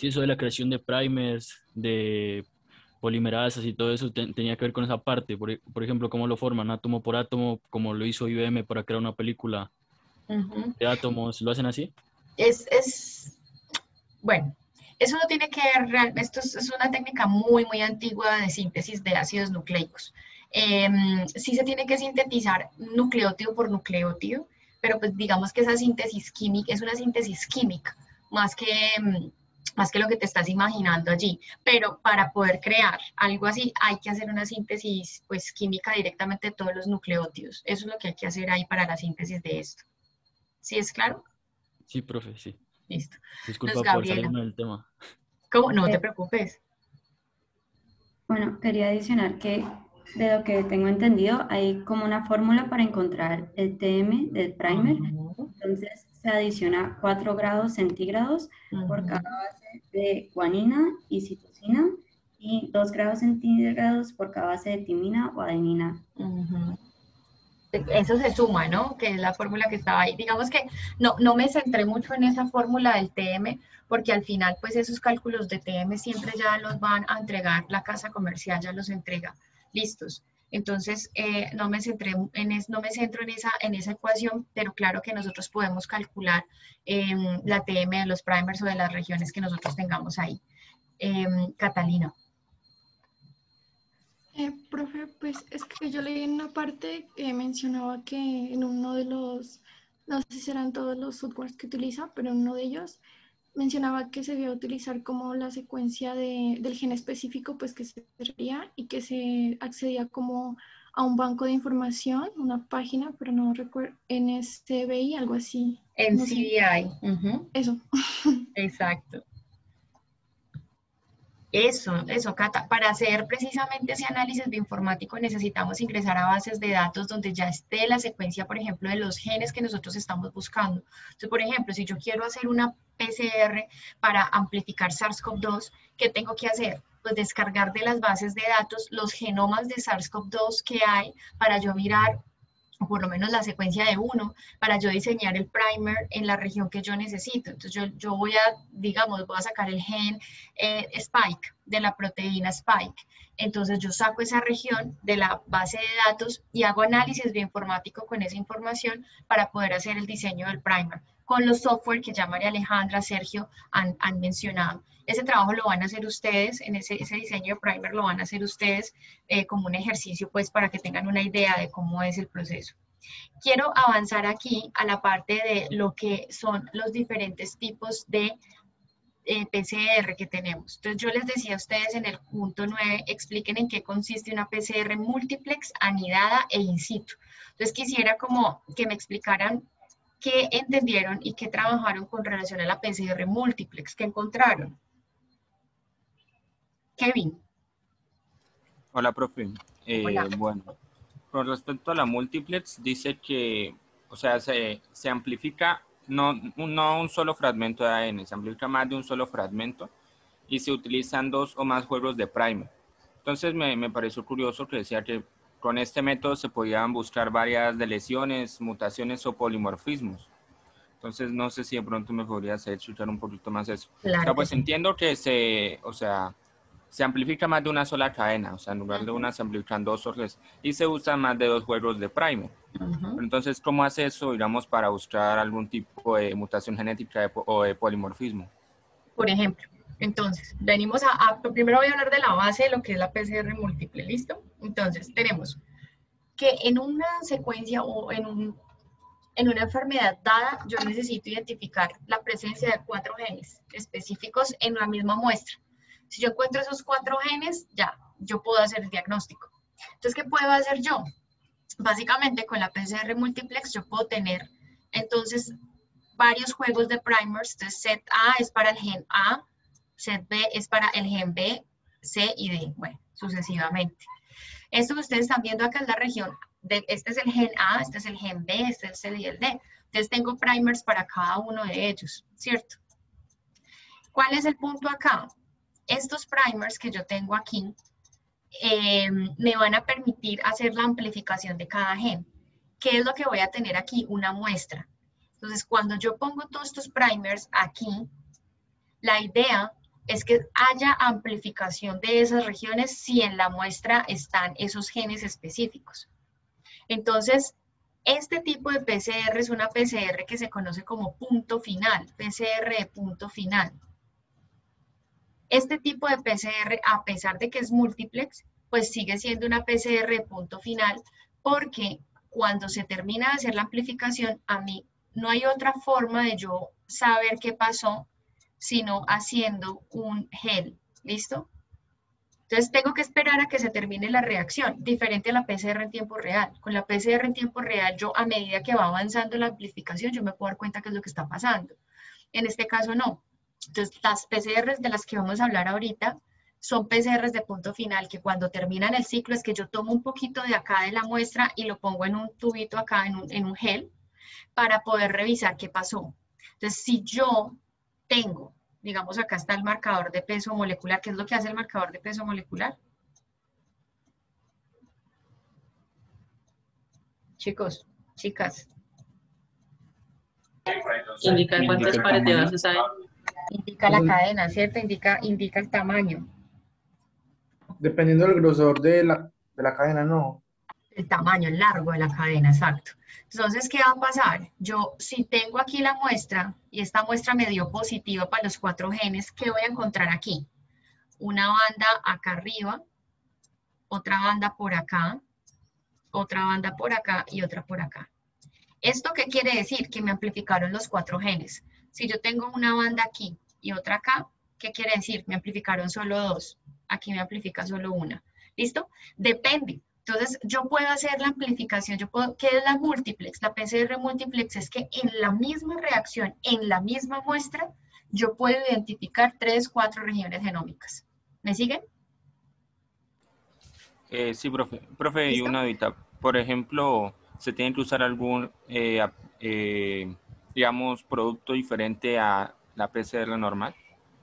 eso de la creación de primers, de polimerasas y todo eso tenía que ver con esa parte. Por ejemplo, cómo lo forman átomo por átomo, como lo hizo IBM para crear una película de átomos. ¿Lo hacen así? Bueno, eso no tiene que ver, esto es una técnica muy, muy antigua de síntesis de ácidos nucleicos. Sí se tiene que sintetizar nucleótido por nucleótido, pero pues digamos que esa síntesis química es una síntesis química, más que lo que te estás imaginando allí. Pero para poder crear algo así hay que hacer una síntesis pues química directamente de todos los nucleótidos. Eso es lo que hay que hacer ahí para la síntesis de esto. ¿Sí es claro? Sí, profe, sí. Listo. Disculpa por salirme del tema. ¿Cómo? No te preocupes. Bueno, quería adicionar que de lo que tengo entendido hay como una fórmula para encontrar el TM del primer. Entonces se adiciona 4 grados centígrados por cada base de guanina y citosina y 2 grados centígrados por cada base de timina o adenina. Eso se suma, ¿no? Que es la fórmula que estaba ahí. Digamos que no me centré mucho en esa fórmula del TM, porque al final, pues esos cálculos de TM siempre ya los van a entregar, la casa comercial ya los entrega listos. Entonces, no me centro en esa ecuación, pero claro que nosotros podemos calcular la TM de los primers o de las regiones que nosotros tengamos ahí. Catalina. Profe, pues es que yo leí en una parte que mencionaba que en uno de los, no sé si serán todos los softwares que utiliza, pero en uno de ellos mencionaba que se debía utilizar como la secuencia del gen específico, pues que se requería y que se accedía como a un banco de información, una página, pero no recuerdo, NSBI, algo así. NCBI. Eso. Exacto. Eso, Cata. Para hacer precisamente ese análisis bioinformático necesitamos ingresar a bases de datos donde ya esté la secuencia, por ejemplo, de los genes que nosotros estamos buscando. Entonces, por ejemplo, si yo quiero hacer una PCR para amplificar SARS-CoV-2, ¿qué tengo que hacer? Pues descargar de las bases de datos los genomas de SARS-CoV-2 que hay para yo mirar, o por lo menos la secuencia de uno, para yo diseñar el primer en la región que yo necesito. Entonces yo voy a sacar el gen Spike, de la proteína Spike. Entonces yo saco esa región de la base de datos y hago análisis bioinformático con esa información para poder hacer el diseño del primer, con los software que ya María Alejandra, Sergio han mencionado. Ese trabajo lo van a hacer ustedes, en ese diseño de primer lo van a hacer ustedes como un ejercicio, pues para que tengan una idea de cómo es el proceso. Quiero avanzar aquí a la parte de lo que son los diferentes tipos de PCR que tenemos. Entonces yo les decía a ustedes en el punto 9, expliquen en qué consiste una PCR múltiplex, anidada e in situ. Entonces quisiera como que me explicaran qué entendieron y qué trabajaron con relación a la PCR múltiplex, qué encontraron. Kevin. Hola, profe. Hola. Bueno, con respecto a la múltiplex, dice que, o sea, se amplifica no un solo fragmento de ADN, se amplifica más de un solo fragmento y se utilizan 2 o más juegos de primer. Entonces me pareció curioso que decía que con este método se podían buscar varias deleciones, mutaciones o polimorfismos. Entonces no sé si de pronto me podría hacer explicar un poquito más eso. Claro, o sea, pues sí. Entiendo que se amplifica más de una sola cadena, o sea, en lugar de una se amplifican 2 o 3 y se usan más de 2 juegos de primer. Entonces, ¿cómo hace eso, digamos, para buscar algún tipo de mutación genética o de polimorfismo? Por ejemplo, entonces, venimos primero voy a hablar de la base de lo que es la PCR múltiple, ¿listo? Entonces, tenemos que en una secuencia o en una enfermedad dada, yo necesito identificar la presencia de 4 genes específicos en la misma muestra. Si yo encuentro esos 4 genes, ya, yo puedo hacer el diagnóstico. Entonces, ¿qué puedo hacer yo? Básicamente, con la PCR múltiplex, yo puedo tener, entonces, varios juegos de primers. Entonces, set A es para el gen A, set B es para el gen B, C y D, bueno, sucesivamente. Esto que ustedes están viendo acá es la región, este es el gen A, este es el gen B, este es el C y el D. Entonces, tengo primers para cada uno de ellos, ¿cierto? ¿Cuál es el punto acá? Estos primers que yo tengo aquí me van a permitir hacer la amplificación de cada gen. ¿Qué es lo que voy a tener aquí? Una muestra. Entonces, cuando yo pongo todos estos primers aquí, la idea es que haya amplificación de esas regiones si en la muestra están esos genes específicos. Entonces, este tipo de PCR es una PCR que se conoce como punto final, PCR de punto final. Este tipo de PCR, a pesar de que es multiplex, pues sigue siendo una PCR de punto final, porque cuando se termina de hacer la amplificación, a mí no hay otra forma de yo saber qué pasó, sino haciendo un gel. ¿Listo? Entonces tengo que esperar a que se termine la reacción, diferente a la PCR en tiempo real. Con la PCR en tiempo real, yo a medida que va avanzando la amplificación, yo me puedo dar cuenta qué es lo que está pasando. En este caso no. Entonces las PCRs de las que vamos a hablar ahorita son PCRs de punto final, que cuando terminan el ciclo es que yo tomo un poquito de acá de la muestra y lo pongo en un tubito acá, en un gel, para poder revisar qué pasó. Entonces, si yo tengo, digamos acá está el marcador de peso molecular. ¿Qué es lo que hace el marcador de peso molecular? Chicos, chicas. Indica cuántas pares de bases hay. Indica la cadena, ¿cierto? Indica el tamaño. Dependiendo del grosor de la cadena, no. El tamaño, el largo de la cadena, exacto. Entonces, ¿qué va a pasar? Yo, si tengo aquí la muestra, y esta muestra me dio positiva para los 4 genes, ¿qué voy a encontrar aquí? Una banda acá arriba, otra banda por acá, otra banda por acá y otra por acá. ¿Esto qué quiere decir? Que me amplificaron los 4 genes. Si yo tengo una banda aquí y otra acá, ¿qué quiere decir? Me amplificaron solo 2. Aquí me amplifica solo una. ¿Listo? Depende. Entonces, yo puedo hacer la amplificación. ¿Qué es la multiplex? La PCR multiplex es que en la misma reacción, en la misma muestra, yo puedo identificar 3, 4 regiones genómicas. ¿Me siguen? Sí, profe. Profe, y una ahorita. Por ejemplo, ¿se tiene que usar algún, digamos, producto diferente a la PCR normal?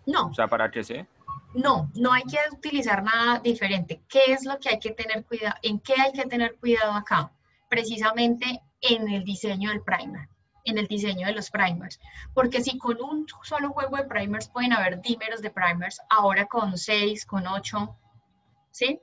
No. O sea, ¿para qué sé? No, no hay que utilizar nada diferente. ¿Qué es lo que hay que tener cuidado? ¿En qué hay que tener cuidado acá? Precisamente en el diseño del primer, en el diseño de los primers. Porque si con un solo juego de primers pueden haber dímeros de primers, ahora con 6, con 8, ¿sí?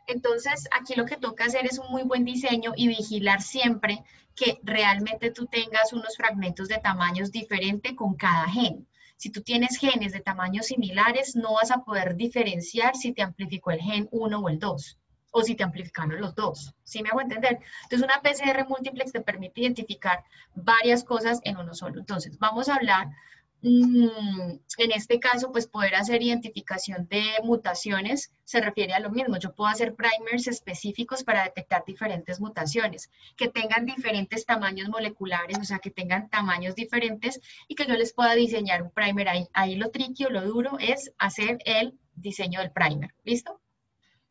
Entonces, aquí lo que toca hacer es un muy buen diseño y vigilar siempre que realmente tú tengas unos fragmentos de tamaños diferentes con cada gen. Si tú tienes genes de tamaños similares, no vas a poder diferenciar si te amplificó el gen 1 o el 2, o si te amplificaron los 2. ¿Sí me hago entender? Entonces, una PCR multiplex te permite identificar varias cosas en uno solo. Entonces, vamos a hablar, en este caso, pues poder hacer identificación de mutaciones se refiere a lo mismo. Yo puedo hacer primers específicos para detectar diferentes mutaciones, que tengan diferentes tamaños moleculares, o sea, que tengan tamaños diferentes y que yo les pueda diseñar un primer. Ahí lo tricky o lo duro es hacer el diseño del primer. ¿Listo?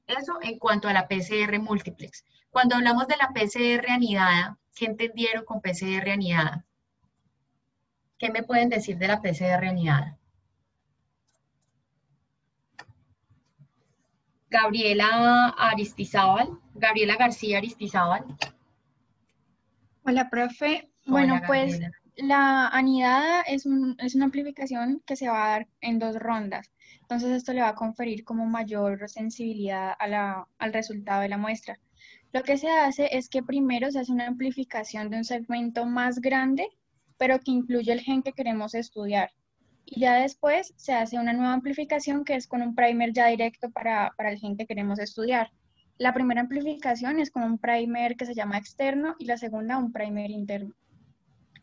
Eso en cuanto a la PCR multiplex. Cuando hablamos de la PCR anidada, ¿qué entendieron con PCR anidada? ¿Qué me pueden decir de la PCR anidada? Gabriela García Aristizábal. Hola, profe. Bueno, Hola, pues la anidada es una amplificación que se va a dar en 2 rondas. Entonces esto le va a conferir como mayor sensibilidad al resultado de la muestra. Lo que se hace es que primero se hace una amplificación de un segmento más grande, pero que incluye el gen que queremos estudiar. Y ya después se hace una nueva amplificación que es con un primer ya directo para el gen que queremos estudiar. La primera amplificación es con un primer que se llama externo y la segunda un primer interno.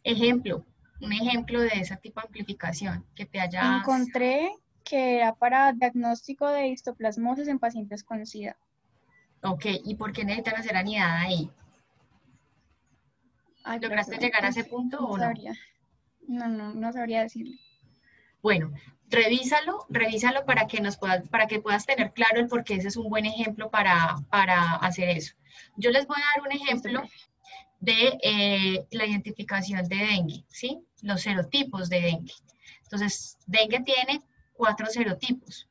Un ejemplo de ese tipo de amplificación que te haya... Encontré que era para diagnóstico de histoplasmosis en pacientes con SIDA. Ok, ¿y por qué necesitan hacer anidada ahí? Ay, ¿Lograste llegar a ese punto o no? Sabría. No sabría decirle. Bueno, revísalo para que puedas tener claro el por qué ese es un buen ejemplo para hacer eso. Yo les voy a dar un ejemplo de la identificación de dengue, ¿sí? Los serotipos de dengue. Entonces, dengue tiene 4 serotipos.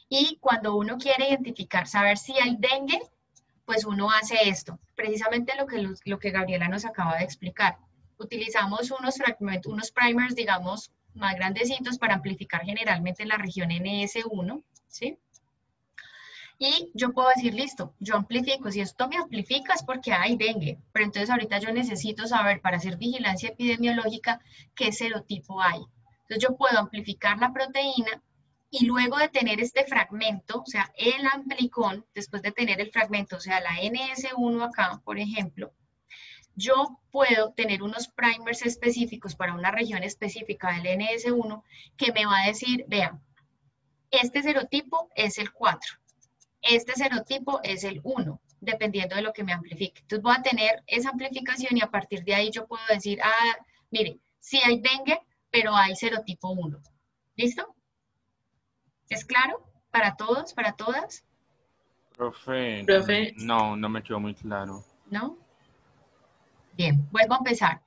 Y cuando uno quiere identificar, saber si hay dengue, pues uno hace esto, precisamente lo que Gabriela nos acaba de explicar. Utilizamos unos fragmentos, unos primers, digamos, más grandecitos para amplificar generalmente la región NS1, ¿sí? Y yo puedo decir, listo, yo amplifico. Si esto me amplifica es porque hay dengue, pero entonces ahorita yo necesito saber para hacer vigilancia epidemiológica qué serotipo hay. Entonces yo puedo amplificar la proteína y luego de tener este fragmento, o sea, el amplicón, después de tener el fragmento, o sea, la NS1 acá, por ejemplo, yo puedo tener unos primers específicos para una región específica del NS1 que me va a decir, vean, este serotipo es el 4. Este serotipo es el 1, dependiendo de lo que me amplifique. Entonces voy a tener esa amplificación y a partir de ahí yo puedo decir, mire, sí hay dengue, pero hay serotipo 1. ¿Listo? ¿Es claro? ¿Para todos? ¿Para todas? Profe, no me quedó muy claro. ¿No? Bien, vuelvo a empezar.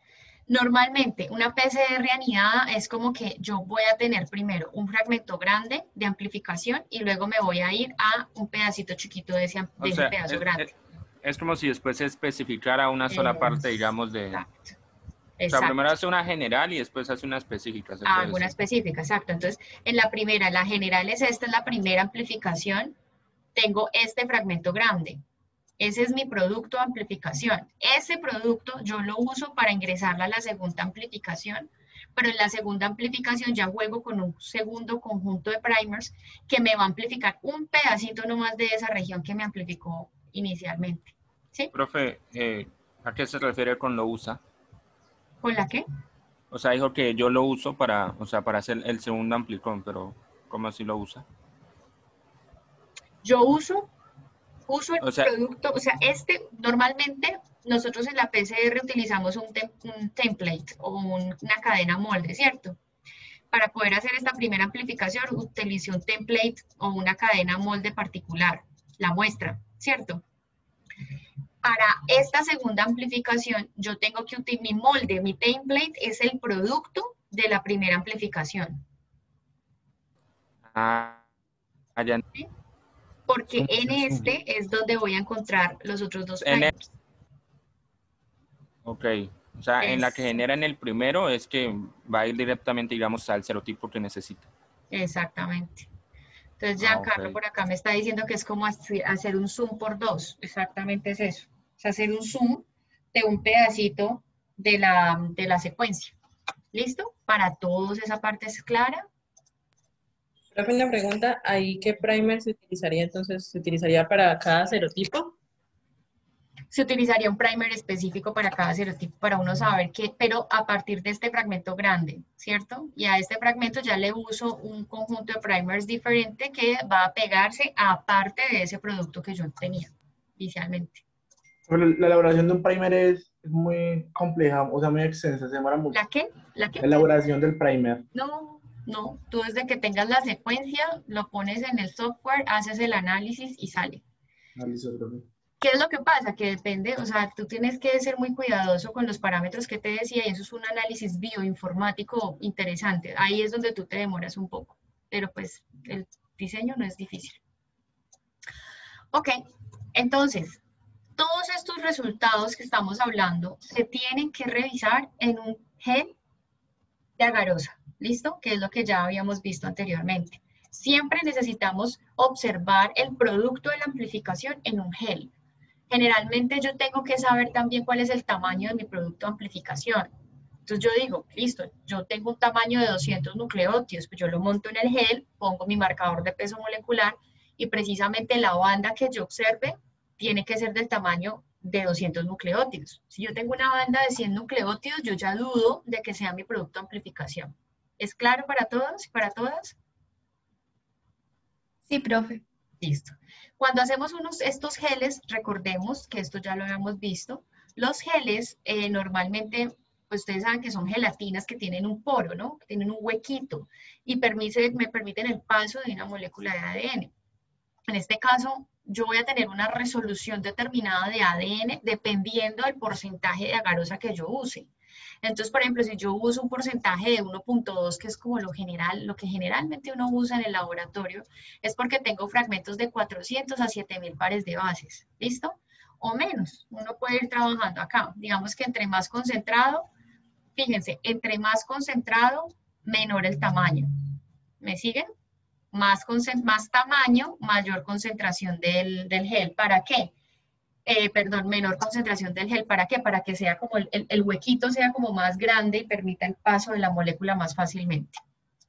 Normalmente, una PCR anidada es como que yo voy a tener primero un fragmento grande de amplificación y luego me voy a ir a un pedacito chiquito de ese pedazo grande. Es como si después se especificara una sola parte, digamos, de... Exacto. O sea, primero hace una general y después hace una específica. Una específica, exacto. Entonces, en la primera, la general es esta, es la primera amplificación. Tengo este fragmento grande. Ese es mi producto de amplificación. Ese producto yo lo uso para ingresarla a la segunda amplificación, pero en la segunda amplificación ya juego con un segundo conjunto de primers que me va a amplificar un pedacito nomás de esa región que me amplificó inicialmente. ¿Sí? Profe, ¿a qué se refiere con lo usa? ¿Con la qué? O sea, dijo que yo lo uso para hacer el segundo amplicón, pero ¿cómo así lo usa? Yo uso el producto, o sea, normalmente nosotros en la PCR utilizamos un template o una cadena molde, ¿cierto? Para poder hacer esta primera amplificación utilicé un template o una cadena molde particular, la muestra, ¿cierto? Para esta segunda amplificación, yo tengo que utilizar mi molde, mi template es el producto de la primera amplificación. Allá. ¿Sí? Porque en este es donde voy a encontrar los otros dos primers. Ok, o sea, en la que genera en el primero es que va a ir directamente, digamos, al serotipo que necesita. Exactamente. Entonces Giancarlo por acá me está diciendo que es como hacer un zoom por 2. Exactamente es eso. O sea, hacer un zoom de un pedacito de la secuencia. ¿Listo? Para todos esa parte es clara. Profe, una pregunta, ¿ahí qué primer se utilizaría entonces? ¿Se utilizaría para cada serotipo? Se utilizaría un primer específico para cada serotipo, para uno saber qué, pero a partir de este fragmento grande, ¿cierto? Y a este fragmento ya le uso un conjunto de primers diferente que va a pegarse aparte de ese producto que yo tenía inicialmente. Pero la elaboración de un primer es muy compleja, o sea, muy extensa, se demora mucho. ¿La qué? ¿La qué? La elaboración del primer. No, tú desde que tengas la secuencia, lo pones en el software, haces el análisis y sale. ¿Qué es lo que pasa? Que depende, o sea, tú tienes que ser muy cuidadoso con los parámetros que te decía y eso es un análisis bioinformático interesante. Ahí es donde tú te demoras un poco, pero pues el diseño no es difícil. Ok, entonces, todos estos resultados que estamos hablando se tienen que revisar en un gel de agarosa. ¿Listo? Que es lo que ya habíamos visto anteriormente. Siempre necesitamos observar el producto de la amplificación en un gel. Generalmente yo tengo que saber también cuál es el tamaño de mi producto de amplificación. Entonces yo digo, listo, yo tengo un tamaño de 200 nucleótidos, pues yo lo monto en el gel, pongo mi marcador de peso molecular y precisamente la banda que yo observe tiene que ser del tamaño de 200 nucleótidos. Si yo tengo una banda de 100 nucleótidos, yo ya dudo de que sea mi producto de amplificación. ¿Es claro para todos y para todas? Sí, profe. Listo. Cuando hacemos estos geles, recordemos que esto ya lo habíamos visto, los geles normalmente, pues ustedes saben que son gelatinas que tienen un poro, ¿no? Que tienen un huequito y me permiten el paso de una molécula de ADN. En este caso, yo voy a tener una resolución determinada de ADN dependiendo del porcentaje de agarosa que yo use. Entonces, por ejemplo, si yo uso un porcentaje de 1.2, que es como lo que generalmente uno usa en el laboratorio, es porque tengo fragmentos de 400 a 7000 pares de bases, ¿listo? O menos, uno puede ir trabajando acá. Digamos que entre más concentrado, fíjense, entre más concentrado, menor el tamaño. ¿Me siguen? Más tamaño, mayor concentración del gel. ¿Para qué? Menor concentración del gel. ¿Para qué? Para que sea como el huequito sea como más grande y permita el paso de la molécula más fácilmente.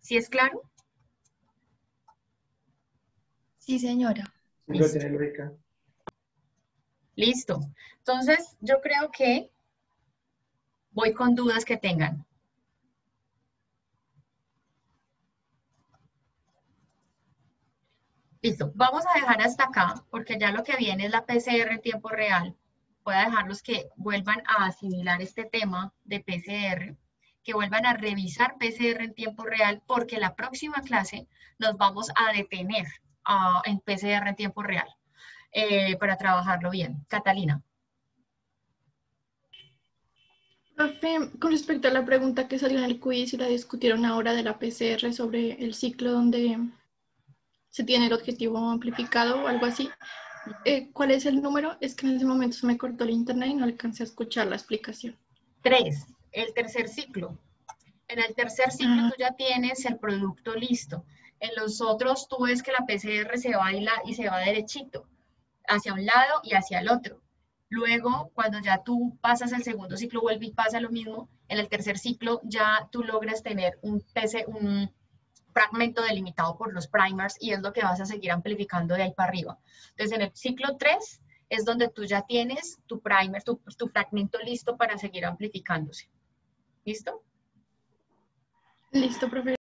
¿Sí es claro? Sí, señora. Listo. Entonces, yo creo que voy con dudas que tengan. Listo, vamos a dejar hasta acá, porque ya lo que viene es la PCR en tiempo real. Voy a dejarlos que vuelvan a asimilar este tema de PCR, que vuelvan a revisar PCR en tiempo real, porque la próxima clase nos vamos a detener en PCR en tiempo real, para trabajarlo bien. Catalina. Profe, con respecto a la pregunta que salió en el quiz y la discutieron ahora de la PCR sobre el ciclo donde se tiene el objetivo amplificado o algo así, ¿cuál es el número? Es que en ese momento se me cortó el internet y no alcancé a escuchar la explicación. 3, el tercer ciclo. En el tercer ciclo tú ya tienes el producto listo. En los otros tú ves que la PCR se va y se va derechito, hacia un lado y hacia el otro. Luego, cuando ya tú pasas el segundo ciclo, vuelve y pasa lo mismo. En el tercer ciclo ya tú logras tener un fragmento delimitado por los primers y es lo que vas a seguir amplificando de ahí para arriba. Entonces, en el ciclo 3 es donde tú ya tienes tu primer, tu fragmento listo para seguir amplificándose. ¿Listo? Listo, profe.